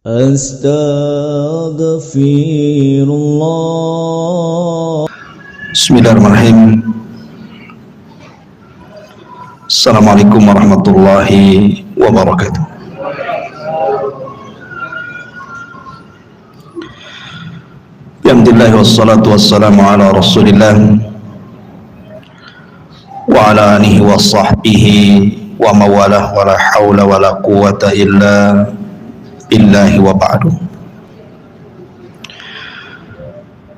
Astaghfirullah. Bismillahirrahmanirrahim. Assalamualaikum warahmatullahi wabarakatuh. Alhamdulillah wassalatu wassalamu ala rasulillah wa ala alihi wa sahbihi wa mawalah wa la hawla wa la quwata illa billahi wa ba'du.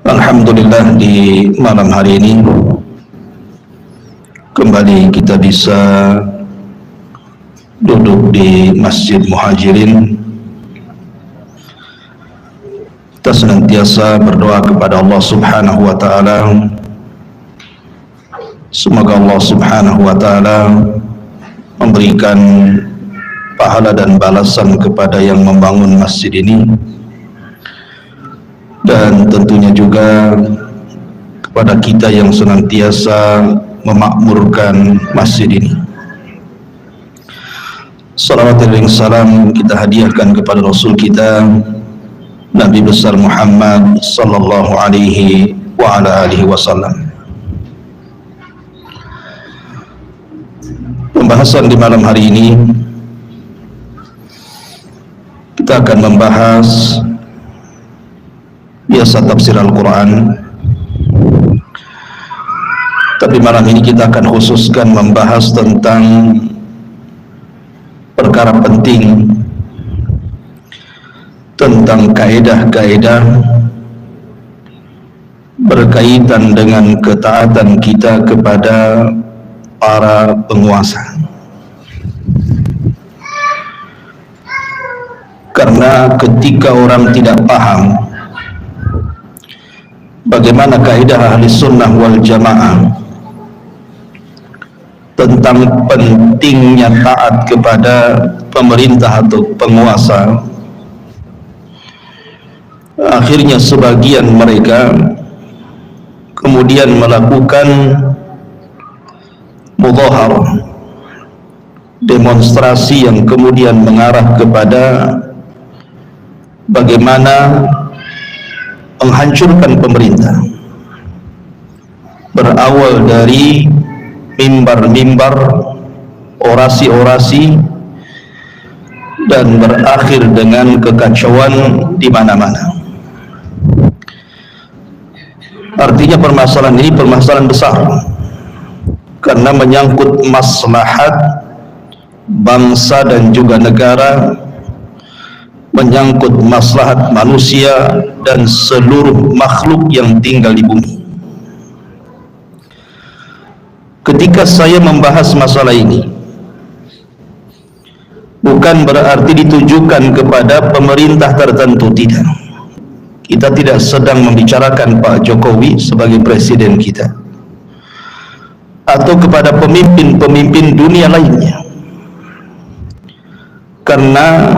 Alhamdulillah, di malam hari ini kembali kita bisa duduk di Masjid Muhajirin. Kita senantiasa berdoa kepada Allah Subhanahu wa taala, semoga Allah Subhanahu wa taala memberikan pahala dan balasan kepada yang membangun masjid ini, dan tentunya juga kepada kita yang senantiasa memakmurkan masjid ini. Salawat dan salam kita hadiahkan kepada Rasul kita Nabi besar Muhammad sallallahu alaihi wa ala alihi wasallam. Pembahasan di malam hari ini kita akan membahas biasa tafsir Al-Quran, tapi malam ini kita akan khususkan membahas tentang perkara penting, tentang kaedah-kaedah berkaitan dengan ketaatan kita kepada para penguasa. Karena ketika orang tidak paham bagaimana kaidah ahli sunnah wal jamaah tentang pentingnya taat kepada pemerintah atau penguasa, akhirnya sebagian mereka kemudian melakukan mudhaharah, demonstrasi yang kemudian mengarah kepada bagaimana menghancurkan pemerintah, berawal dari mimbar-mimbar, orasi-orasi, dan berakhir dengan kekacauan di mana-mana. Artinya permasalahan ini permasalahan besar, karena menyangkut maslahat bangsa dan juga negara, menyangkut maslahat manusia dan seluruh makhluk yang tinggal di bumi. Ketika saya membahas masalah ini, bukan berarti ditujukan kepada pemerintah tertentu, tidak. Kita tidak sedang membicarakan Pak Jokowi sebagai presiden kita, atau kepada pemimpin-pemimpin dunia lainnya. Karena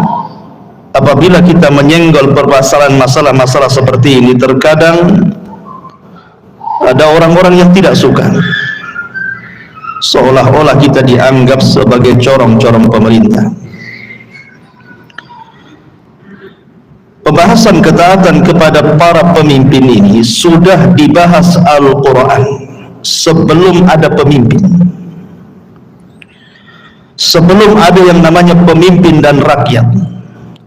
apabila kita menyenggol permasalahan masalah-masalah seperti ini, terkadang ada orang-orang yang tidak suka, seolah-olah kita dianggap sebagai corong-corong pemerintah. Pembahasan ketaatan kepada para pemimpin ini sudah dibahas Al-Quran sebelum ada pemimpin, sebelum ada yang namanya pemimpin dan rakyat,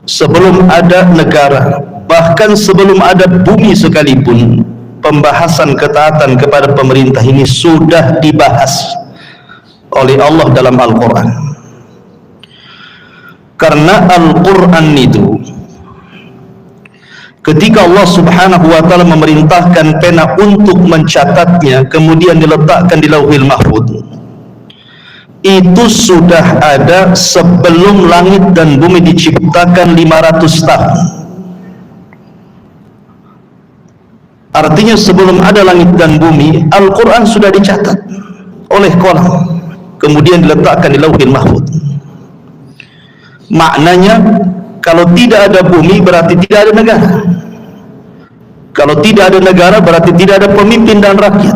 sebelum ada negara, bahkan sebelum ada bumi sekalipun. Pembahasan ketaatan kepada pemerintah ini sudah dibahas oleh Allah dalam Al-Quran. Karena Al-Quran itu, ketika Allah Subhanahu wa ta'ala memerintahkan pena untuk mencatatnya, kemudian diletakkan di Lauhil Mahfuz, itu sudah ada sebelum langit dan bumi diciptakan 500 tahun. Artinya sebelum ada langit dan bumi, Al-Quran sudah dicatat oleh qalam, kemudian diletakkan di Lauhil Mahfuz. Maknanya, kalau tidak ada bumi berarti tidak ada negara. Kalau tidak ada negara berarti tidak ada pemimpin dan rakyat.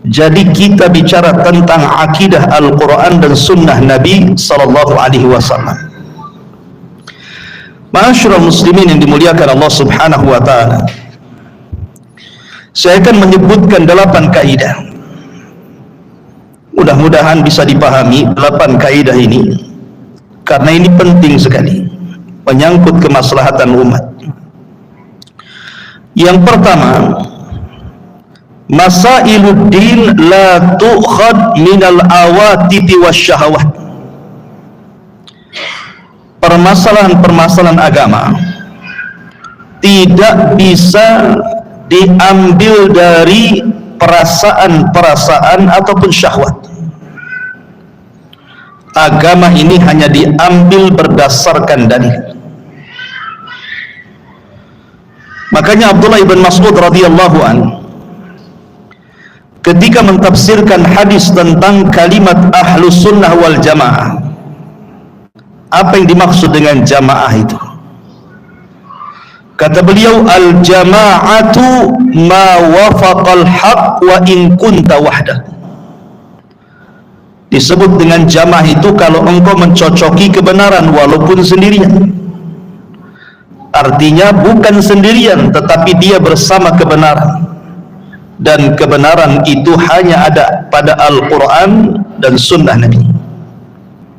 Jadi kita bicara tentang akidah Al-Quran dan Sunnah Nabi Sallallahu Alaihi Wasallam. Ma'asyiral muslimin yang dimuliakan Allah Subhanahu wa taala, saya akan menyebutkan 8 kaidah. Mudah-mudahan bisa dipahami 8 kaidah ini, karena ini penting sekali menyangkut kemaslahatan umat. Yang pertama, masailuddin la tu'khad minal awatifi wasyahawat. Permasalahan-permasalahan agama tidak bisa diambil dari perasaan-perasaan ataupun syahwat. Agama ini hanya diambil berdasarkan dalil. Makanya Abdullah ibn Mas'ud radhiyallahu an ketika mentafsirkan hadis tentang kalimat ahlus sunnah wal jamaah, apa yang dimaksud dengan jamaah itu? Kata beliau, al jama'atu ma wafaqal haq wa in kunta wahdak. Disebut dengan jamaah itu kalau engkau mencocoki kebenaran walaupun sendirian. Artinya bukan sendirian, tetapi dia bersama kebenaran, dan kebenaran itu hanya ada pada Al-Quran dan Sunnah Nabi.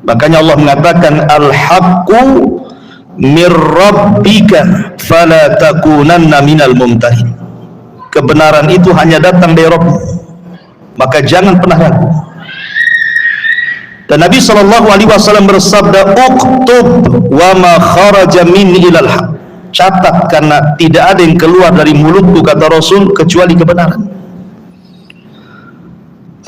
Makanya Allah mengatakan al-haqqu mir rabbika fala takunanna minal mumtahin. Kebenaran itu hanya datang dari Rabb, maka jangan pernah ragu. Dan Nabi SAW bersabda, uktub wa ma kharaja min ilal haq. Catat, karena tidak ada yang keluar dari mulutku, kata Rasul, kecuali kebenaran.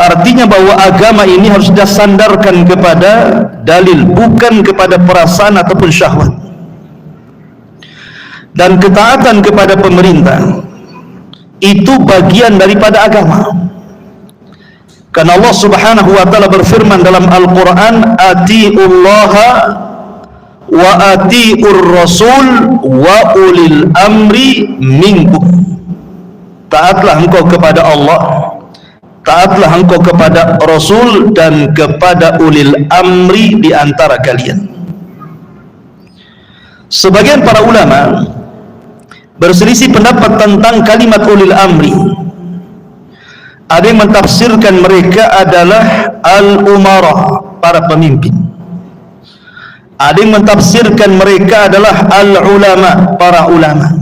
Artinya bahwa agama ini harus disandarkan kepada dalil, bukan kepada perasaan ataupun syahwat. Dan ketaatan kepada pemerintah itu bagian daripada agama. Karena Allah Subhanahu wa taala berfirman dalam Al-Qur'an, atiullaha wa atiur rasul wa ulil amri minkum. Taatlah engkau kepada Allah, taatlah engkau kepada Rasul, dan kepada ulil amri di antara kalian. Sebagian para ulama berselisih pendapat tentang kalimat ulil amri. Ada yang mentafsirkan mereka adalah al-umara, para pemimpin. Ada yang mentafsirkan mereka adalah al-ulama, para ulama.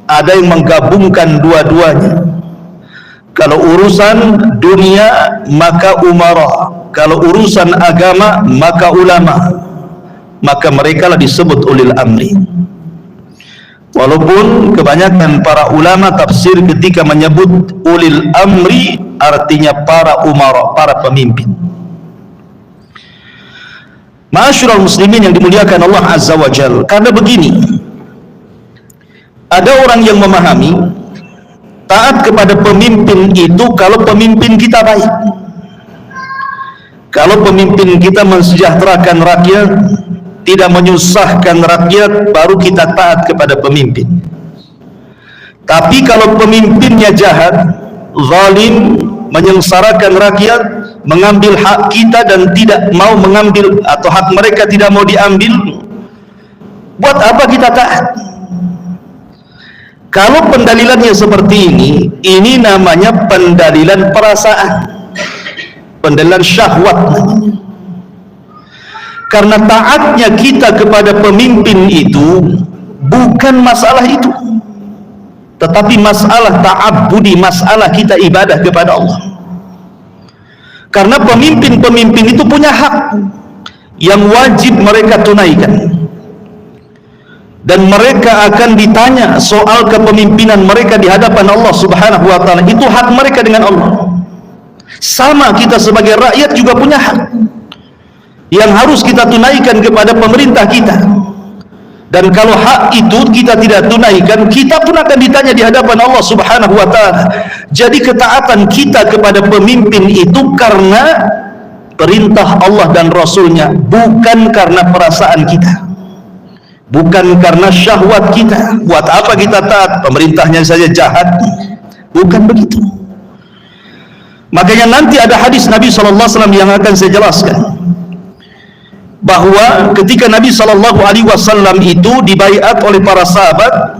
Ada yang menggabungkan dua-duanya. Kalau urusan dunia maka umara, kalau urusan agama maka ulama. Maka mereka lah disebut ulil amri. Walaupun kebanyakan para ulama tafsir ketika menyebut ulil amri artinya para umara, para pemimpin. Ma'asyiral muslimin yang dimuliakan Allah Azza wa Jalla, karena begini, ada orang yang memahami taat kepada pemimpin itu kalau pemimpin kita baik. Kalau pemimpin kita mensejahterakan rakyat, tidak menyusahkan rakyat, baru kita taat kepada pemimpin. Tapi kalau pemimpinnya jahat, zalim, menyengsarakan rakyat, mengambil hak kita dan tidak mau mengambil, atau hak mereka tidak mau diambil, buat apa kita taat? Kalau pendalilannya seperti ini namanya pendalilan perasaan, pendalilan syahwat namanya. Karena taatnya kita kepada pemimpin itu bukan masalah itu, tetapi masalah ta'abbudi, masalah kita ibadah kepada Allah. Karena pemimpin-pemimpin itu punya hak yang wajib mereka tunaikan, dan mereka akan ditanya soal kepemimpinan mereka di hadapan Allah Subhanahu wa taala. Itu hak mereka dengan Allah. Sama kita sebagai rakyat juga punya hak yang harus kita tunaikan kepada pemerintah kita. Dan kalau hak itu kita tidak tunaikan, kita pun akan ditanya di hadapan Allah Subhanahu wa taala. Jadi ketaatan kita kepada pemimpin itu karena perintah Allah dan Rasulnya, bukan karena perasaan kita, bukan karena syahwat kita. Buat apa kita taat? Pemerintahnya saja jahat. Bukan begitu. Makanya nanti ada hadis Nabi SAW yang akan saya jelaskan. bahwa ketika Nabi SAW itu dibaiat oleh para sahabat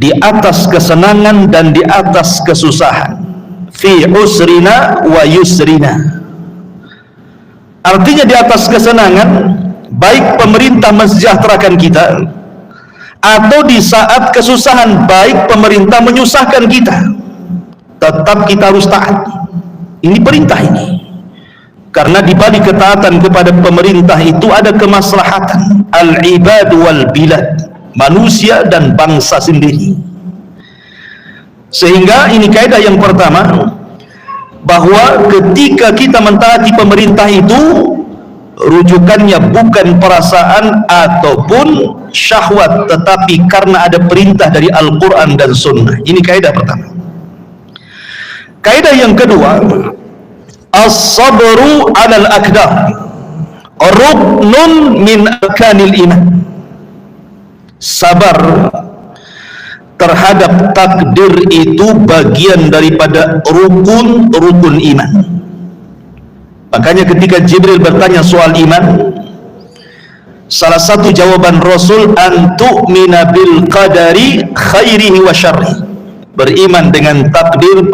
di atas kesenangan dan di atas kesusahan, fi usrina wa yusrina, artinya di atas kesenangan, baik pemerintah mensejahterakan kita, atau di saat kesusahan, baik pemerintah menyusahkan kita, tetap kita harus taat. Ini perintah ini, karena di balik ketaatan kepada pemerintah itu ada kemaslahatan al-ibad wal bilad, manusia dan bangsa sendiri. Sehingga ini kaidah yang pertama, bahwa ketika kita mentaati pemerintah itu rujukannya bukan perasaan ataupun syahwat, tetapi karena ada perintah dari Al-Quran dan Sunnah. Ini kaidah pertama. Kaidah yang kedua, as-sabru 'alal aqdar ruknun min arkanil iman. Sabar terhadap takdir itu bagian daripada rukun iman. Makanya ketika Jibril bertanya soal iman, salah satu jawaban Rasul, an tu'mina bil qadari khairihi wa syarrihi, beriman dengan takdir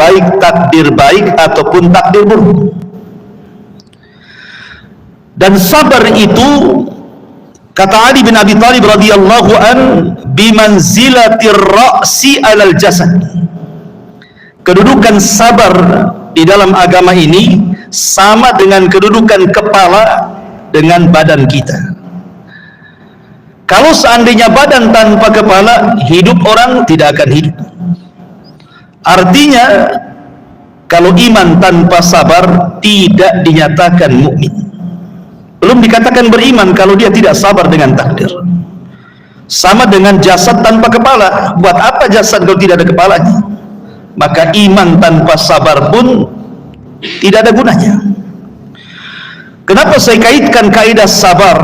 baik ataupun takdir buruk. Dan sabar itu, kata Ali bin Abi Thalib radhiyallahu an, bimanzilatir ra'si 'alal jasad. Kedudukan sabar di dalam agama ini sama dengan kedudukan kepala dengan badan kita. Kalau seandainya badan tanpa kepala, hidup orang tidak akan hidup. Artinya, kalau iman tanpa sabar tidak dinyatakan mukmin. Belum dikatakan beriman kalau dia tidak sabar dengan takdir. Sama dengan jasad tanpa kepala. Buat apa jasad kalau tidak ada kepalanya? Maka iman tanpa sabar pun tidak ada gunanya. Kenapa saya kaitkan kaidah sabar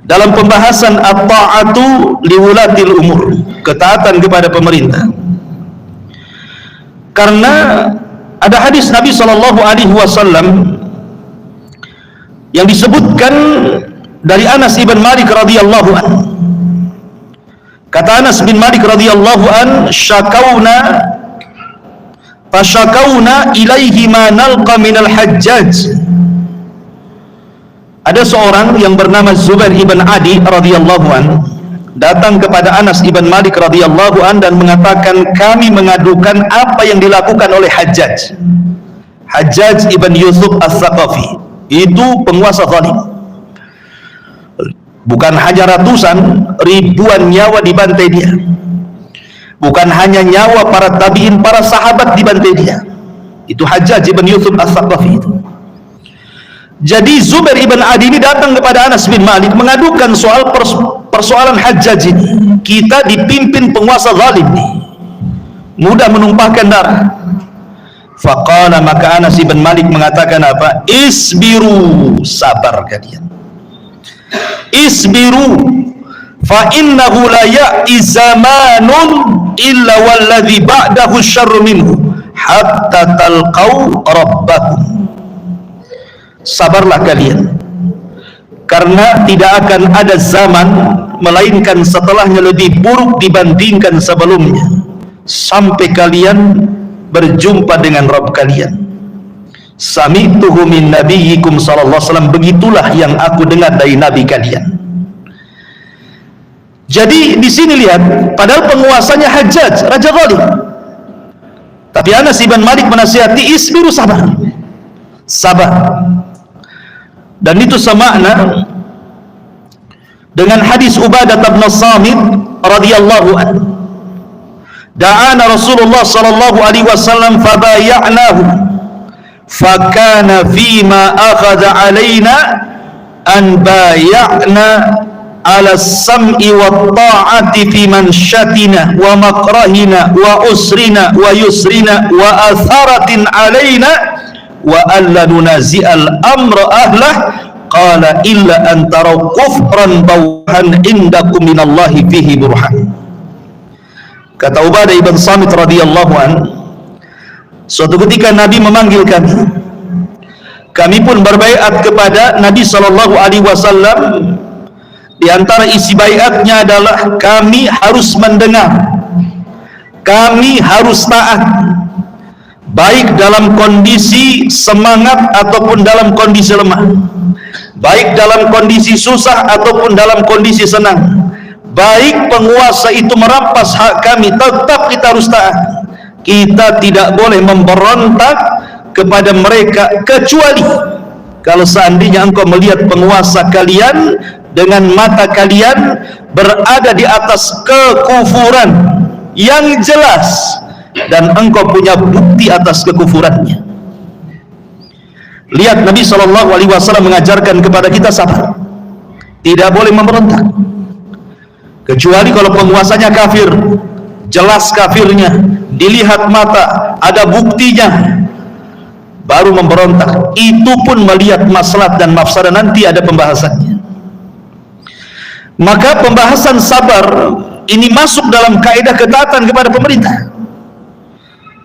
dalam pembahasan at-ta'atu liwulatil umur, ketaatan kepada pemerintah? Karena ada hadis Nabi SAW yang disebutkan dari Anas bin Malik radhiyallahu an. Kata Anas bin Malik radhiyallahu an, fashakawna ilaihi ma nalqa minal Hajjaj. Ada seorang yang bernama Zubair ibn Adi radhiyallahu an datang kepada Anas ibn Malik radhiyallahu an dan mengatakan, kami mengadukan apa yang dilakukan oleh Hajjaj ibn Yusuf as-Saqafi. Itu penguasa zalim. Bukan hanya ratusan, ribuan nyawa dibantai dia. Bukan hanya nyawa para tabi'in, para sahabat dibantai dia. Itu Hajjaj ibn Yusuf as-Saqafi itu. Jadi Zubair ibn Adi ini datang kepada Anas bin Malik mengadukan soal persoalan Hajjaj ini. Kita dipimpin penguasa zalim nih, mudah menumpahkan darah. Faqala, maka Anas bin Malik mengatakan apa? Isbiru, sabar kalian. Isbiru, fa innahu la ya'i zamanun illa walladhi ba'dahu syarru minhu hatta talqau rabbakum. Sabarlah kalian, karena tidak akan ada zaman melainkan setelahnya lebih buruk dibandingkan sebelumnya, sampai kalian berjumpa dengan Rabb kalian. Sami'tuhu min nabiyyikum sallallahu alaihi wasallam, begitulah yang aku dengar dari nabi kalian. Jadi di sini lihat, padahal penguasanya Hajjaj, raja zalim, tapi Anas bin Malik menasihati, isbiru, sabar. Dan itu semakna dengan hadis Ubadah bin Samit radhiyallahu anhu. Da'ana Rasulullah sallallahu alaihi wasallam fabaya'nahu fakana fima akhadha alaina an bay'na ala sam'i wa ta'ati fi manshatina wa makrahina wa usrina wa yusrina wa atharatin alaina wa alla nunazi'al amra ahlah, qala illa an taraw kufran bawhan indakum minallahi fihi burhan. Kata Ubadah ibn Samit radhiyallahu an, suatu ketika Nabi memanggil kami, kami pun berbaiat kepada Nabi sallallahu alaihi wasallam. Di antara isi baiatnya adalah kami harus mendengar, kami harus taat, baik dalam kondisi semangat ataupun dalam kondisi lemah, baik dalam kondisi susah ataupun dalam kondisi senang. Baik penguasa itu merampas hak kami, tetap kita harus taat. Kita tidak boleh memberontak kepada mereka, kecuali kalau seandainya engkau melihat penguasa kalian dengan mata kalian berada di atas kekufuran yang jelas dan engkau punya bukti atas kekufurannya. Lihat, Nabi SAW mengajarkan kepada kita sabar, tidak boleh memberontak kecuali kalau penguasanya kafir, jelas kafirnya, dilihat mata, ada buktinya, baru memberontak. Itu pun melihat maslahat dan mafsadah, nanti ada pembahasannya. Maka pembahasan sabar ini masuk dalam kaidah ketaatan kepada pemerintah.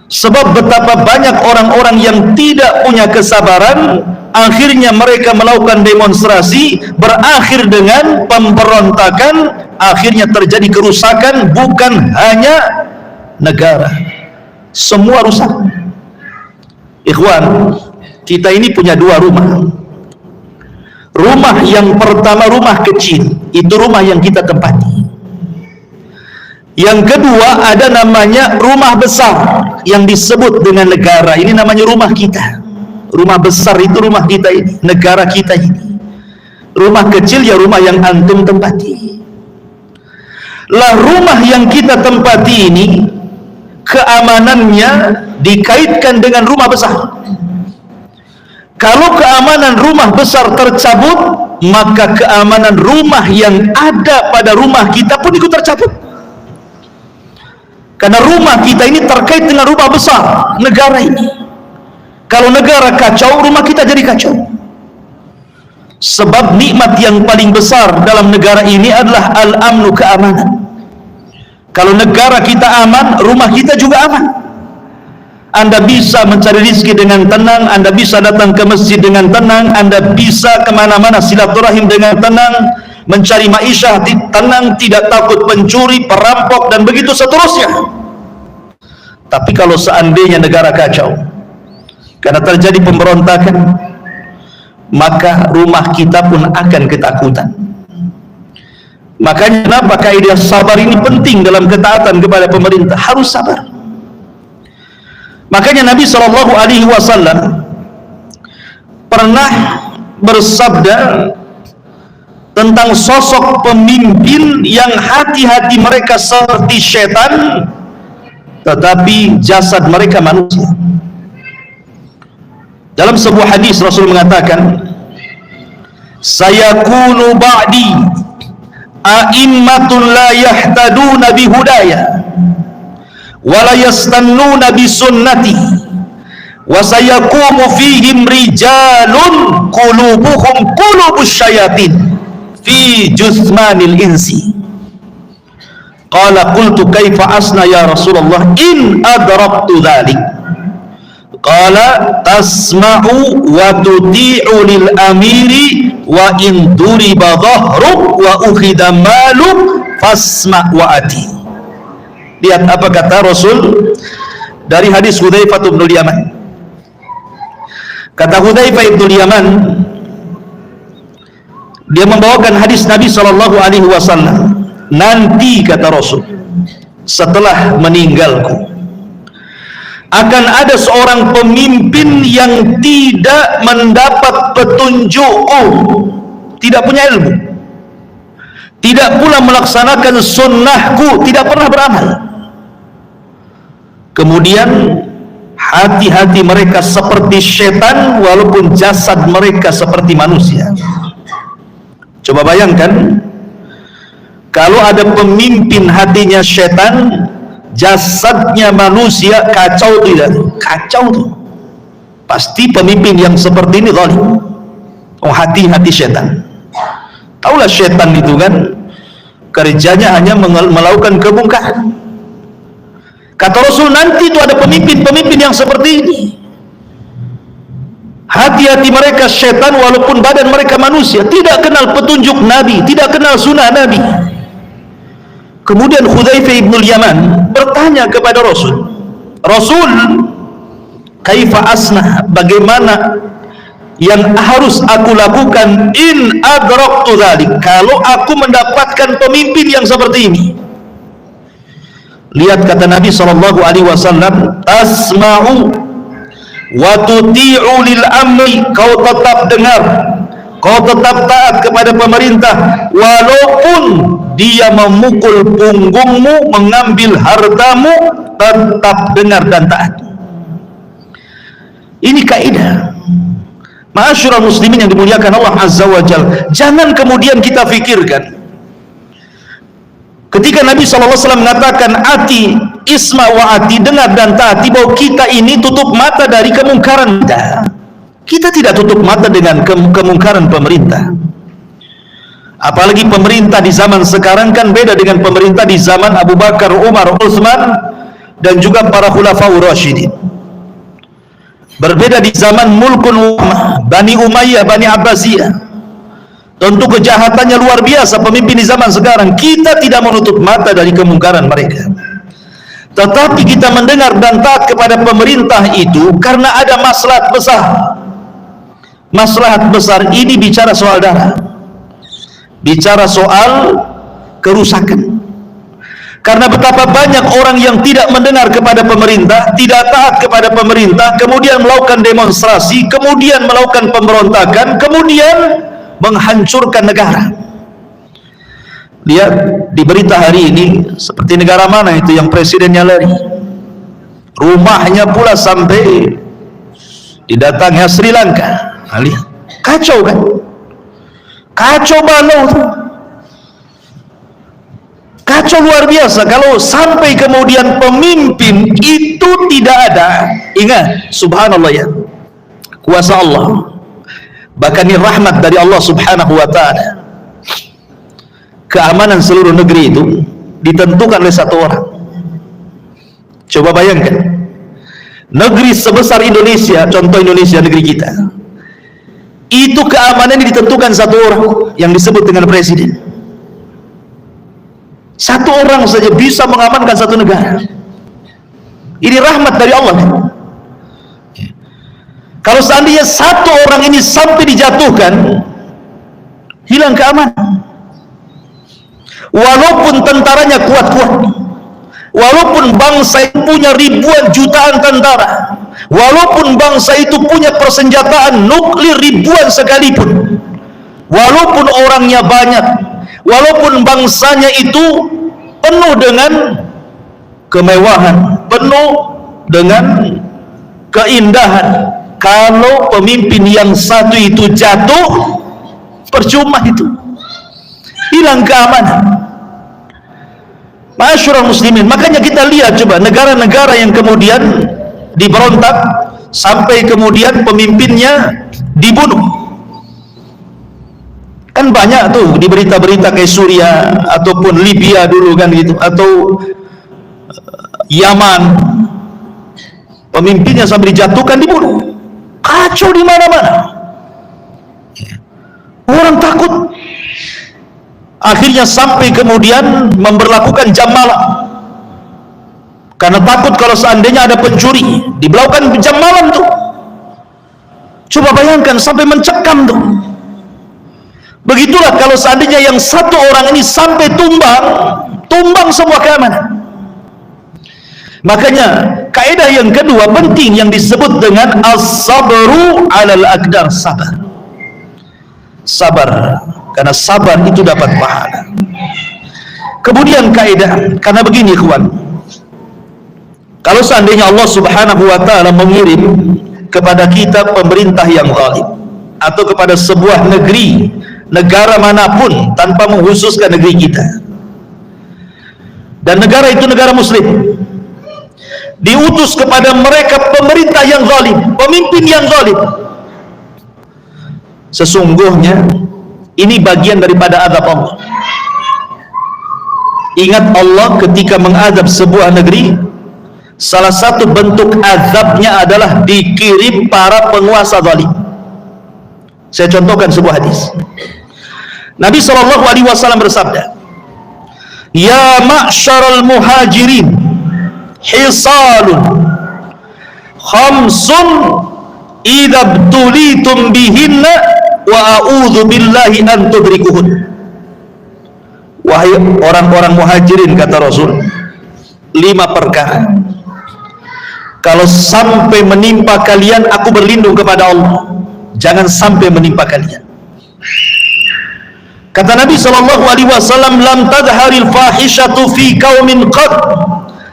Sebab betapa banyak orang-orang yang tidak punya kesabaran, akhirnya mereka melakukan demonstrasi, berakhir dengan pemberontakan, akhirnya terjadi kerusakan. Bukan hanya negara, semua rusak. Ikhwan, kita ini punya dua rumah. Rumah yang pertama, rumah kecil, itu rumah yang kita tempati. Yang kedua ada namanya rumah besar yang disebut dengan negara. Ini namanya rumah kita. Rumah besar itu rumah kita ini, negara kita ini. Rumah kecil ya rumah yang antum tempati. Lah rumah yang kita tempati ini keamanannya dikaitkan dengan rumah besar. Kalau keamanan rumah besar tercabut, maka keamanan rumah yang ada pada rumah kita pun ikut tercabut. Karena rumah kita ini terkait dengan rumah besar, negara ini. Kalau negara kacau, rumah kita jadi kacau. Sebab nikmat yang paling besar dalam negara ini adalah al-amnu, keamanan. Kalau negara kita aman, rumah kita juga aman. Anda bisa mencari rezeki dengan tenang, Anda bisa datang ke masjid dengan tenang, Anda bisa kemana-mana silaturahim dengan tenang, mencari maisha tenang, tidak takut pencuri, perampok, dan begitu seterusnya. Tapi kalau seandainya negara kacau karena terjadi pemberontakan, maka rumah kita pun akan ketakutan. Makanya kenapa kaidah sabar ini penting dalam ketaatan kepada pemerintah, harus sabar. Makanya Nabi SAW pernah bersabda tentang sosok pemimpin yang hati-hati mereka seperti setan, tetapi jasad mereka manusia. Dalam sebuah hadis Rasul mengatakan, sayakunu ba'di a'immatun la yahtaduna bihudaya wala yastannuna bisunnati wa sayaqumu fihim rijalun qulubuhum qulubus syayatin fi juzmanil insi. Qala qultu kaifa asna ya Rasulullah in adraktu dhalik. Qala tasma'u wa tuti'u lil amiri wa in duriba dhahruk wa ukhida maluk fasma' wa ati. Lihat apa kata Rasul dari hadis Hudzaifah bin Yaman. Kata Hudzaifah bin Yaman, dia membawakan hadis Nabi SAW. Nanti kata Rasul, setelah meninggalku akan ada seorang pemimpin yang tidak mendapat petunjukku, tidak punya ilmu, tidak pula melaksanakan sunnahku, tidak pernah beramal. Kemudian hati-hati mereka seperti setan, walaupun jasad mereka seperti manusia. Coba bayangkan, kalau ada pemimpin hatinya setan, jasadnya manusia, kacau tidak? Kacau tuh. Pasti pemimpin yang seperti ini zalim. Oh, hati-hati setan. Taulah setan itu kan kerjanya hanya melakukan kemungkaran. Kata Rasul, nanti itu ada pemimpin-pemimpin yang seperti ini. Hati-hati mereka syaitan walaupun badan mereka manusia, tidak kenal petunjuk Nabi, tidak kenal sunnah Nabi. Kemudian Hudzaifah ibn Yaman bertanya kepada Rasul, Rasul, kaifa asnah, bagaimana yang harus aku lakukan in adraktu dzalik, kalau aku mendapatkan pemimpin yang seperti ini? Lihat kata Nabi SAW, tasma'u wa tuti'u lil amri, kau tetap dengar, kau tetap taat kepada pemerintah walaupun dia memukul punggungmu, mengambil hartamu, tetap dengar dan taat. Ini kaidah. Ma'asyiral muslimin yang dimuliakan Allah Azza wa Jalla, jangan kemudian kita fikirkan ketika Nabi SAW mengatakan ati isma wa ati, dengar dan taati, bahwa kita ini tutup mata dari kemungkaran. Kita tidak tutup mata dengan kemungkaran pemerintah. Apalagi pemerintah di zaman sekarang kan beda dengan pemerintah di zaman Abu Bakar, Umar, Utsman dan juga para khulafaur rasyidin. Berbeda di zaman Mulkul Ummah, Bani Umayyah, Bani Abbasiyah. Tentu kejahatannya luar biasa pemimpin di zaman sekarang. Kita tidak menutup mata dari kemungkaran mereka, tetapi kita mendengar dan taat kepada pemerintah itu karena ada maslahat besar. Maslahat besar ini bicara soal darah, bicara soal kerusakan. Karena betapa banyak orang yang tidak mendengar kepada pemerintah, tidak taat kepada pemerintah, kemudian melakukan demonstrasi, kemudian melakukan pemberontakan, kemudian menghancurkan negara. Lihat di berita hari ini, seperti negara mana itu yang presidennya lari, rumahnya pula sampai didatangnya Sri Lanka. Lihat, kacau kan? Kacau balau tuh. Kacau luar biasa. Kalau sampai kemudian pemimpin itu tidak ada, ingat, subhanallah ya, kuasa Allah, bahkan ini rahmat dari Allah subhanahu wa ta'ala. Keamanan seluruh negeri itu ditentukan oleh satu orang. Coba bayangkan, negeri sebesar Indonesia, contoh Indonesia, negeri kita, itu keamanannya ditentukan satu orang yang disebut dengan presiden. Satu orang saja bisa mengamankan satu negara. Ini rahmat dari Allah. Kalau seandainya satu orang ini sampai dijatuhkan, hilang keamanan. Walaupun tentaranya kuat-kuat, walaupun bangsa itu punya ribuan jutaan tentara, walaupun bangsa itu punya persenjataan nuklir ribuan sekalipun, walaupun orangnya banyak, walaupun bangsanya itu penuh dengan kemewahan, penuh dengan keindahan, kalau pemimpin yang satu itu jatuh, percuma itu, hilang keamanan. Ma'asyiral muslimin, makanya kita lihat coba negara-negara yang kemudian diberontak sampai kemudian pemimpinnya dibunuh. Kan banyak tuh di berita-berita kayak Suriah ataupun Libya dulu kan gitu, atau Yaman, pemimpinnya sampai dijatuhkan, dibunuh. Kacau di mana-mana. Orang takut. Akhirnya sampai kemudian memberlakukan jam malam. Karena takut kalau seandainya ada pencuri, diberlakukan jam malam tuh. Coba bayangkan sampai mencekam tuh. Begitulah kalau seandainya yang satu orang ini sampai tumbang semua keamanan. Makanya kaidah yang kedua penting yang disebut dengan as-sabru 'alal aqdar, sabar. Sabar, karena sabar itu dapat pahala. Kemudian kaidah, karena begini kawan, kalau seandainya Allah subhanahu wa ta'ala mengirim kepada kita pemerintah yang zalim, atau kepada sebuah negeri, negara manapun tanpa mengkhususkan negeri kita, dan negara itu negara muslim, diutus kepada mereka pemerintah yang zalim, pemimpin yang zalim, sesungguhnya ini bagian daripada azab Allah. Ingat, Allah ketika mengadab sebuah negeri, salah satu bentuk azabnya adalah dikirim para penguasa zalim. Saya contohkan sebuah hadis. Nabi SAW bersabda, "Ya ma'syaral muhajirin, hisalun khamsun idza btulitum bihinna wa a'udzu billahi an tudrikuhun." Wahai orang-orang muhajirin, kata Rasul, 5 perkara kalau sampai menimpa kalian, aku berlindung kepada Allah, jangan sampai menimpa kalian. Kata Nabi SAW, "Lam tadharil fahishatu fi qaumin qad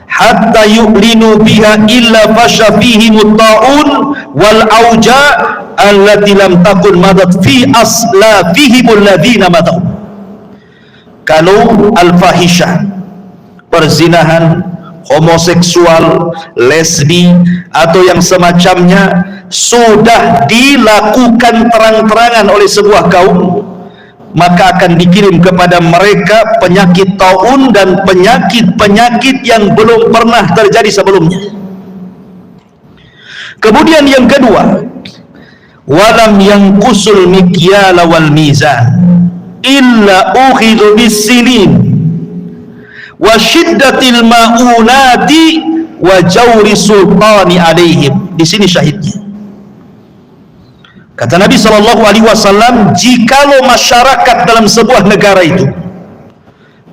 hatta yu'linu biha illa fasha fihimut ta'un wal auja allati lam takun madat fi aslafihimul ladzina madaw." Kalau al-fahisyah, perzinahan, homoseksual, lesbi atau yang semacamnya sudah dilakukan terang-terangan oleh sebuah kaum, maka akan dikirim kepada mereka penyakit taun dan penyakit-penyakit yang belum pernah terjadi sebelumnya. Kemudian yang kedua, walam yanqusul mikyala wal mizan illa ukhidhu bis-sinin wa syiddatil maunati wa jawri sultani alaihim. Di sini syahidnya. Kata Nabi SAW, jikalau masyarakat dalam sebuah negara itu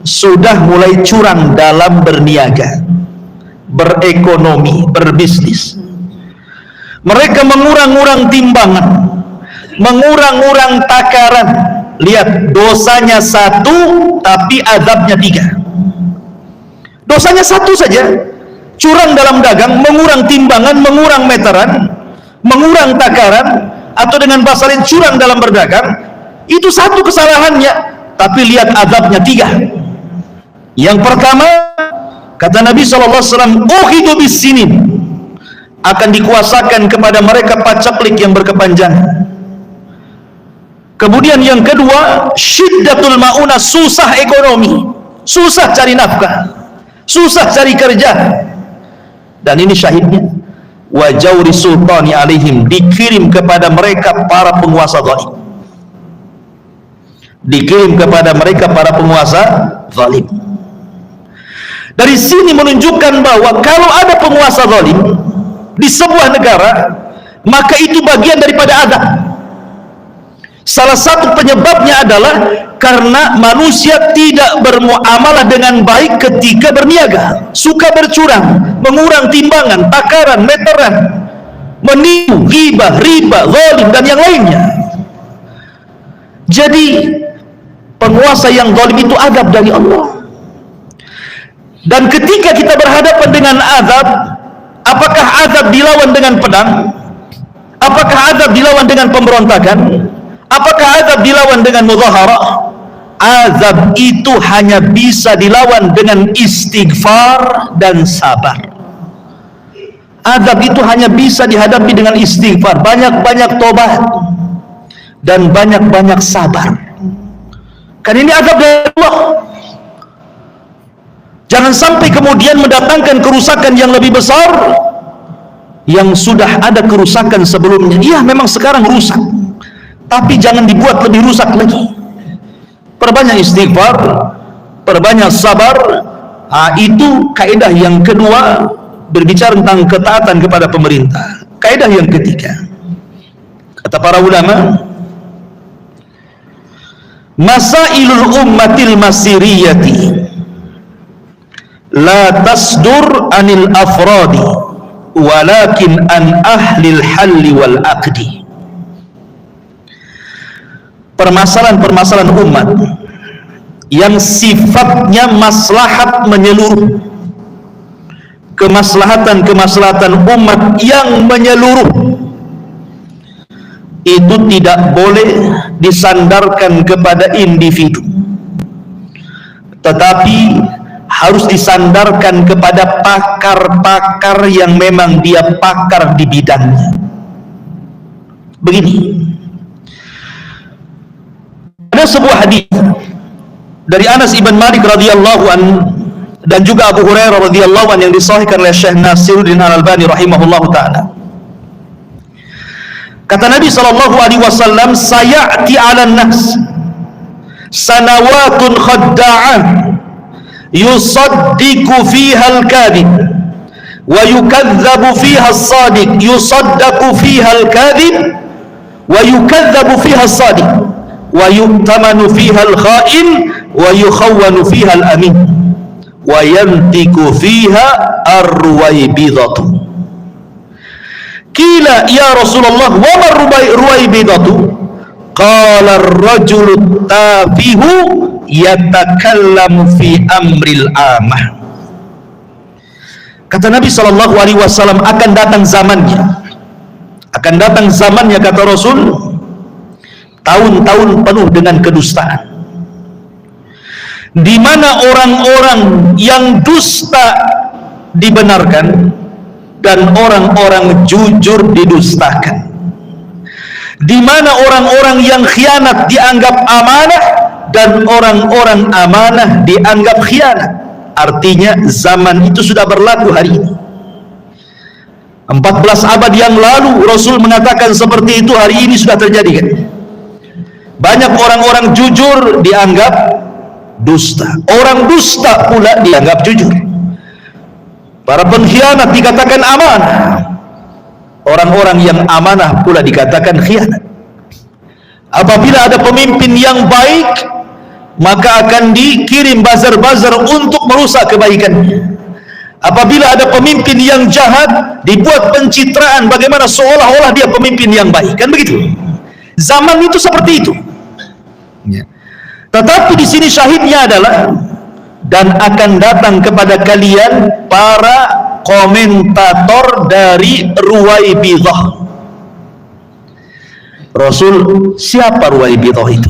sudah mulai curang dalam berniaga, berekonomi, berbisnis, mereka mengurang-urang timbangan, mengurang-urang takaran, lihat, dosanya 1 tapi azabnya 3. Dosanya 1 saja, curang dalam dagang, mengurang timbangan, mengurang meteran, mengurang takaran, atau dengan bahasa lain curang dalam berdagang, itu 1 kesalahannya, tapi lihat azabnya 3. Yang pertama, kata Nabi SAW, ukhidu bis-sinin, akan dikuasakan kepada mereka pacaklik yang berkepanjangan. Kemudian yang kedua, syiddatul mauna, susah ekonomi, susah cari nafkah, susah cari kerja. Dan ini syahidnya, wa jawri sultani alaihim, dikirim kepada mereka para penguasa zalim. Dikirim kepada mereka para penguasa zalim. Dari sini menunjukkan bahwa kalau ada penguasa zalim di sebuah negara, maka itu bagian daripada azab. Salah satu penyebabnya adalah karena manusia tidak bermuamalah dengan baik ketika berniaga, suka bercurang, mengurang timbangan, takaran, meteran, menipu, ghibah, riba, zalim dan yang lainnya. Jadi penguasa yang zalim itu azab dari Allah. Dan ketika kita berhadapan dengan azab, apakah azab dilawan dengan pedang? Apakah azab dilawan dengan pemberontakan? Apakah azab dilawan dengan mudzaharah? Azab itu hanya bisa dilawan dengan istighfar dan sabar. Azab itu hanya bisa dihadapi dengan istighfar, banyak-banyak tobat dan banyak-banyak sabar. Kan ini azab dari Allah. Jangan sampai kemudian mendatangkan kerusakan yang lebih besar yang sudah ada kerusakan sebelumnya. Iya, memang sekarang rusak, tapi jangan dibuat lebih rusak lagi. Perbanyak istighfar, perbanyak sabar. Itu kaidah yang kedua, berbicara tentang ketaatan kepada pemerintah. Kaidah yang ketiga, kata para ulama, masailul ummatil masiriyati la tasdur anil afradi walakin an ahlil halli wal aqdi. Permasalahan-permasalahan umat yang sifatnya maslahat menyeluruh, kemaslahatan-kemaslahatan umat yang menyeluruh, itu tidak boleh disandarkan kepada individu, tetapi harus disandarkan kepada pakar-pakar yang memang dia pakar di bidangnya. Begini, ada sebuah hadis dari Anas ibn Malik radhiyallahu an dan juga Abu Hurairah radhiyallahu an yang disahihkan oleh Syekh Nasiruddin Al-Albani rahimahullahu taala. Kata Nabi SAW, sayati 'alan nas sanawatun khadda'ah yusaddiqu fiha al-kadhib wa yukadzabu fiha as-sadiq, yusaddaqu fiha al-kadhib wa yukadzabu fiha as-sadiq wa yu'tamanu fiha al-kha'in wa yukhawwanu fiha al-amin wa yantiqu fiha ar-ruwaybidatu. Qila ya Rasulullah wa ma ruwaybidatu? Qala ar-rajulu tafihu yatakallamu fi amril amah. Kata Nabi SAW, akan datang zamannya, kata Rasul, tahun-tahun penuh dengan kedustaan, di mana orang-orang yang dusta dibenarkan dan orang-orang jujur didustakan, di mana orang-orang yang khianat dianggap amanah dan orang-orang amanah dianggap khianat. Artinya zaman itu sudah berlaku hari ini. 14 abad yang lalu Rasul mengatakan seperti itu, hari ini sudah terjadi kan? Banyak orang-orang jujur dianggap dusta, orang dusta pula dianggap jujur. Para pengkhianat dikatakan amanah, orang-orang yang amanah pula dikatakan khianat. Apabila ada pemimpin yang baik, maka akan dikirim bazar-bazar untuk merusak kebaikannya. Apabila ada pemimpin yang jahat, dibuat pencitraan bagaimana seolah-olah dia pemimpin yang baik, kan begitu? Zaman itu seperti itu. Tetapi di sini syahidnya adalah, dan akan datang kepada kalian para komentator dari Ruwaibidah. Rasul, siapa Ruwaibidah itu?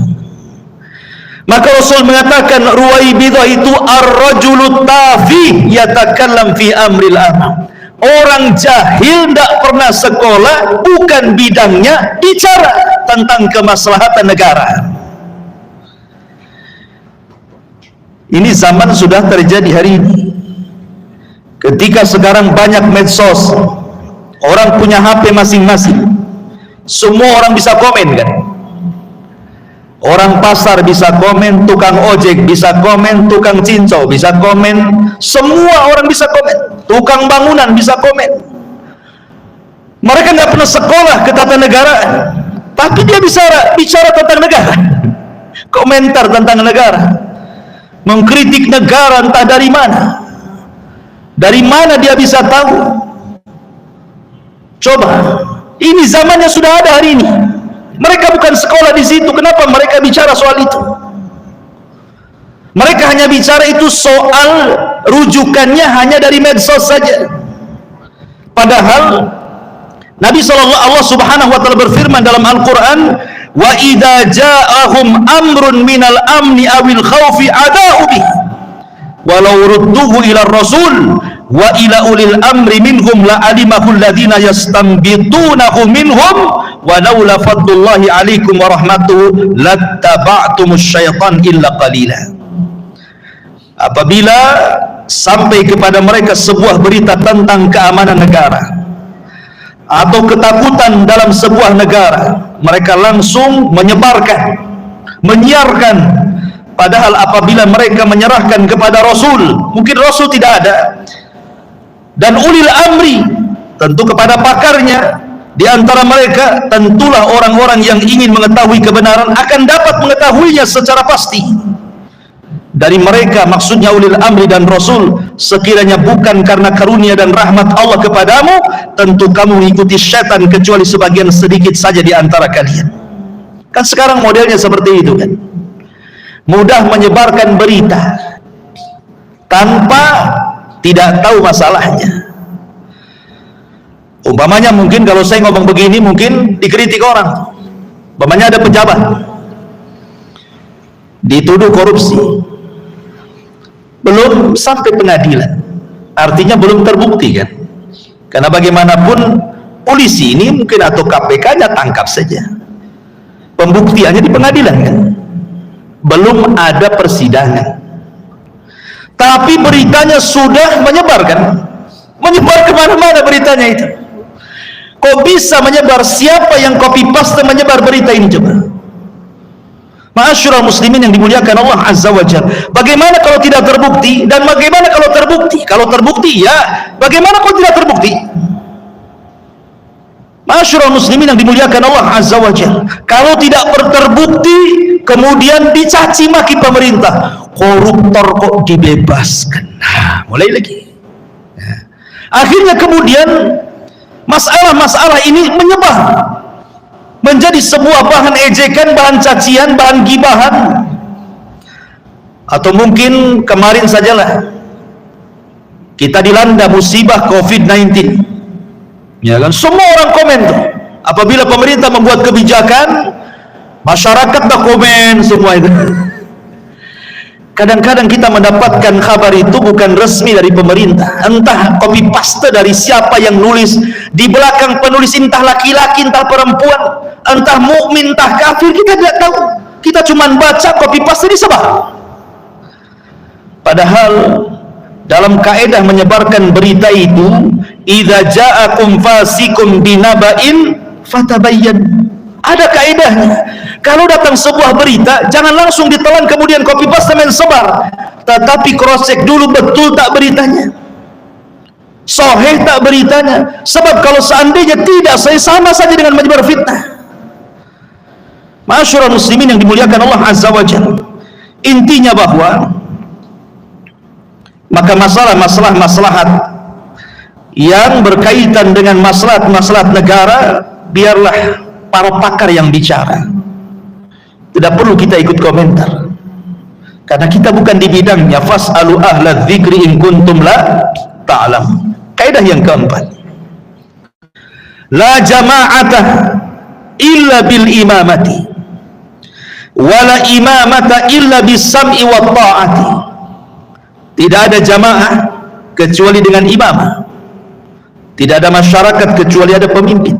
Maka Rasul mengatakan Ruwaibidah itu ar-rajulu tafi yatakallam fi amril amah. Orang jahil, tidak pernah sekolah, bukan bidangnya, bicara tentang kemaslahatan negara. Ini zaman sudah terjadi hari ini. Ketika sekarang banyak medsos, orang punya HP masing-masing, semua orang bisa komen kan? Orang pasar bisa komen, tukang ojek bisa komen, tukang cincau bisa komen, semua orang bisa komen, tukang bangunan bisa komen. Mereka nggak pernah sekolah ketatanegaraan, tapi dia bisa bicara tentang negara, komentar tentang negara, mengkritik negara entah dari mana. Dari mana dia bisa tahu? Coba, ini zamannya sudah ada hari ini. Mereka bukan sekolah di situ, kenapa mereka bicara soal itu? Mereka hanya bicara itu soal rujukannya hanya dari medsos saja. Padahal Nabi Allah Subhanahu wa taala berfirman dalam Al-Qur'an, "Wa idza ja'ahum amrun minal amni awil khaufi ada'u bih walau rudduhu ila rasul wa ila ulil amri minhum la alimahu alladhina yastanbitunahu minhum wa laula fadlullahi alaikum wa rahmatuhu lattaba'tumus syaitan illa qalila." Apabila sampai kepada mereka sebuah berita tentang keamanan negara atau ketakutan dalam sebuah negara, mereka langsung menyebarkan, menyiarkan. Padahal apabila mereka menyerahkan kepada Rasul, mungkin Rasul tidak ada, dan ulil amri, tentu kepada pakarnya, di antara mereka tentulah orang-orang yang ingin mengetahui kebenaran akan dapat mengetahuinya secara pasti. Dari mereka, maksudnya ulil amri dan Rasul, sekiranya bukan karena karunia dan rahmat Allah kepadamu, tentu kamu mengikuti syaitan kecuali sebagian sedikit saja di antara kalian. Kan sekarang modelnya seperti itu kan, mudah menyebarkan berita tanpa tidak tahu masalahnya. Umpamanya mungkin kalau saya ngomong begini mungkin dikritik orang. Umpamanya ada pejabat dituduh korupsi, belum sampai pengadilan, artinya belum terbukti kan? Karena bagaimanapun polisi ini mungkin atau KPK-nya tangkap saja, pembuktiannya di pengadilan kan? Belum ada persidangan, tapi beritanya sudah menyebar kan? Menyebar kemana-mana beritanya itu. Kok bisa menyebar? Siapa yang copy paste menyebar berita ini coba? Ma'asyiral muslimin yang dimuliakan Allah Azza wa Jalla. Bagaimana kalau tidak terbukti? Dan bagaimana kalau terbukti? Kalau terbukti ya, bagaimana kalau tidak terbukti? Ma'asyiral muslimin yang dimuliakan Allah Azza wa Jalla. Kalau tidak terbukti, kemudian dicaci maki pemerintah, koruptor kok dibebaskan. Nah, mulai lagi. Akhirnya kemudian masalah-masalah ini menyebar menjadi sebuah bahan ejekan, bahan cacian, bahan gibahan. Atau mungkin kemarin sajalah kita dilanda musibah COVID-19, ya kan? Semua orang komen tuh. Apabila pemerintah membuat kebijakan, masyarakat dah komen semua itu. Kadang-kadang kita mendapatkan kabar itu bukan resmi dari pemerintah, entah copy paste dari siapa yang nulis, di belakang penulis entah laki-laki entah perempuan, entah mukmin entah kafir, kita tidak tahu. Kita cuma baca copy paste disebar. Padahal dalam kaedah menyebarkan berita itu, idza ja'akum fasikum binaba'in fatabayyan. Ada kaedahnya. Kalau datang sebuah berita, jangan langsung ditelan kemudian copy paste dan sebar, tetapi cross check dulu betul tak beritanya, sahih tak beritanya. Sebab kalau seandainya tidak, saya sama saja dengan menyebar fitnah. Ma'asyiral muslimin yang dimuliakan Allah Azza wa Jalla. Intinya bahwa maka masalah-masalah yang berkaitan dengan masalah-masalah negara, biarlah para pakar yang bicara. Tidak perlu kita ikut komentar, karena kita bukan di bidangnya. Fas'alu ahla dzikri in kuntum la ta'lam. Kaidah yang keempat, la jama'ata illa bil imamati, wala imamata illa bis sam'i wat ta'ati. Tidak ada jamaah kecuali dengan imamah, tidak ada masyarakat kecuali ada pemimpin,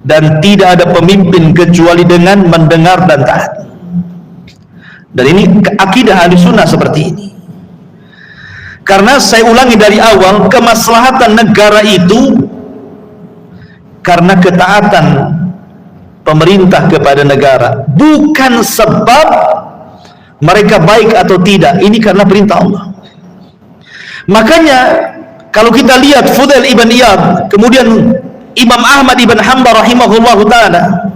dan tidak ada pemimpin kecuali dengan mendengar dan taat. Dan ini akidah Ahlussunnah seperti ini. Karena saya ulangi dari awal, kemaslahatan negara itu karena ketaatan pemerintah kepada negara, bukan sebab mereka baik atau tidak. Ini karena perintah Allah. Makanya kalau kita lihat Fudail ibn Iyad, kemudian Imam Ahmad ibn Hanbal rahimahullahu ta'ala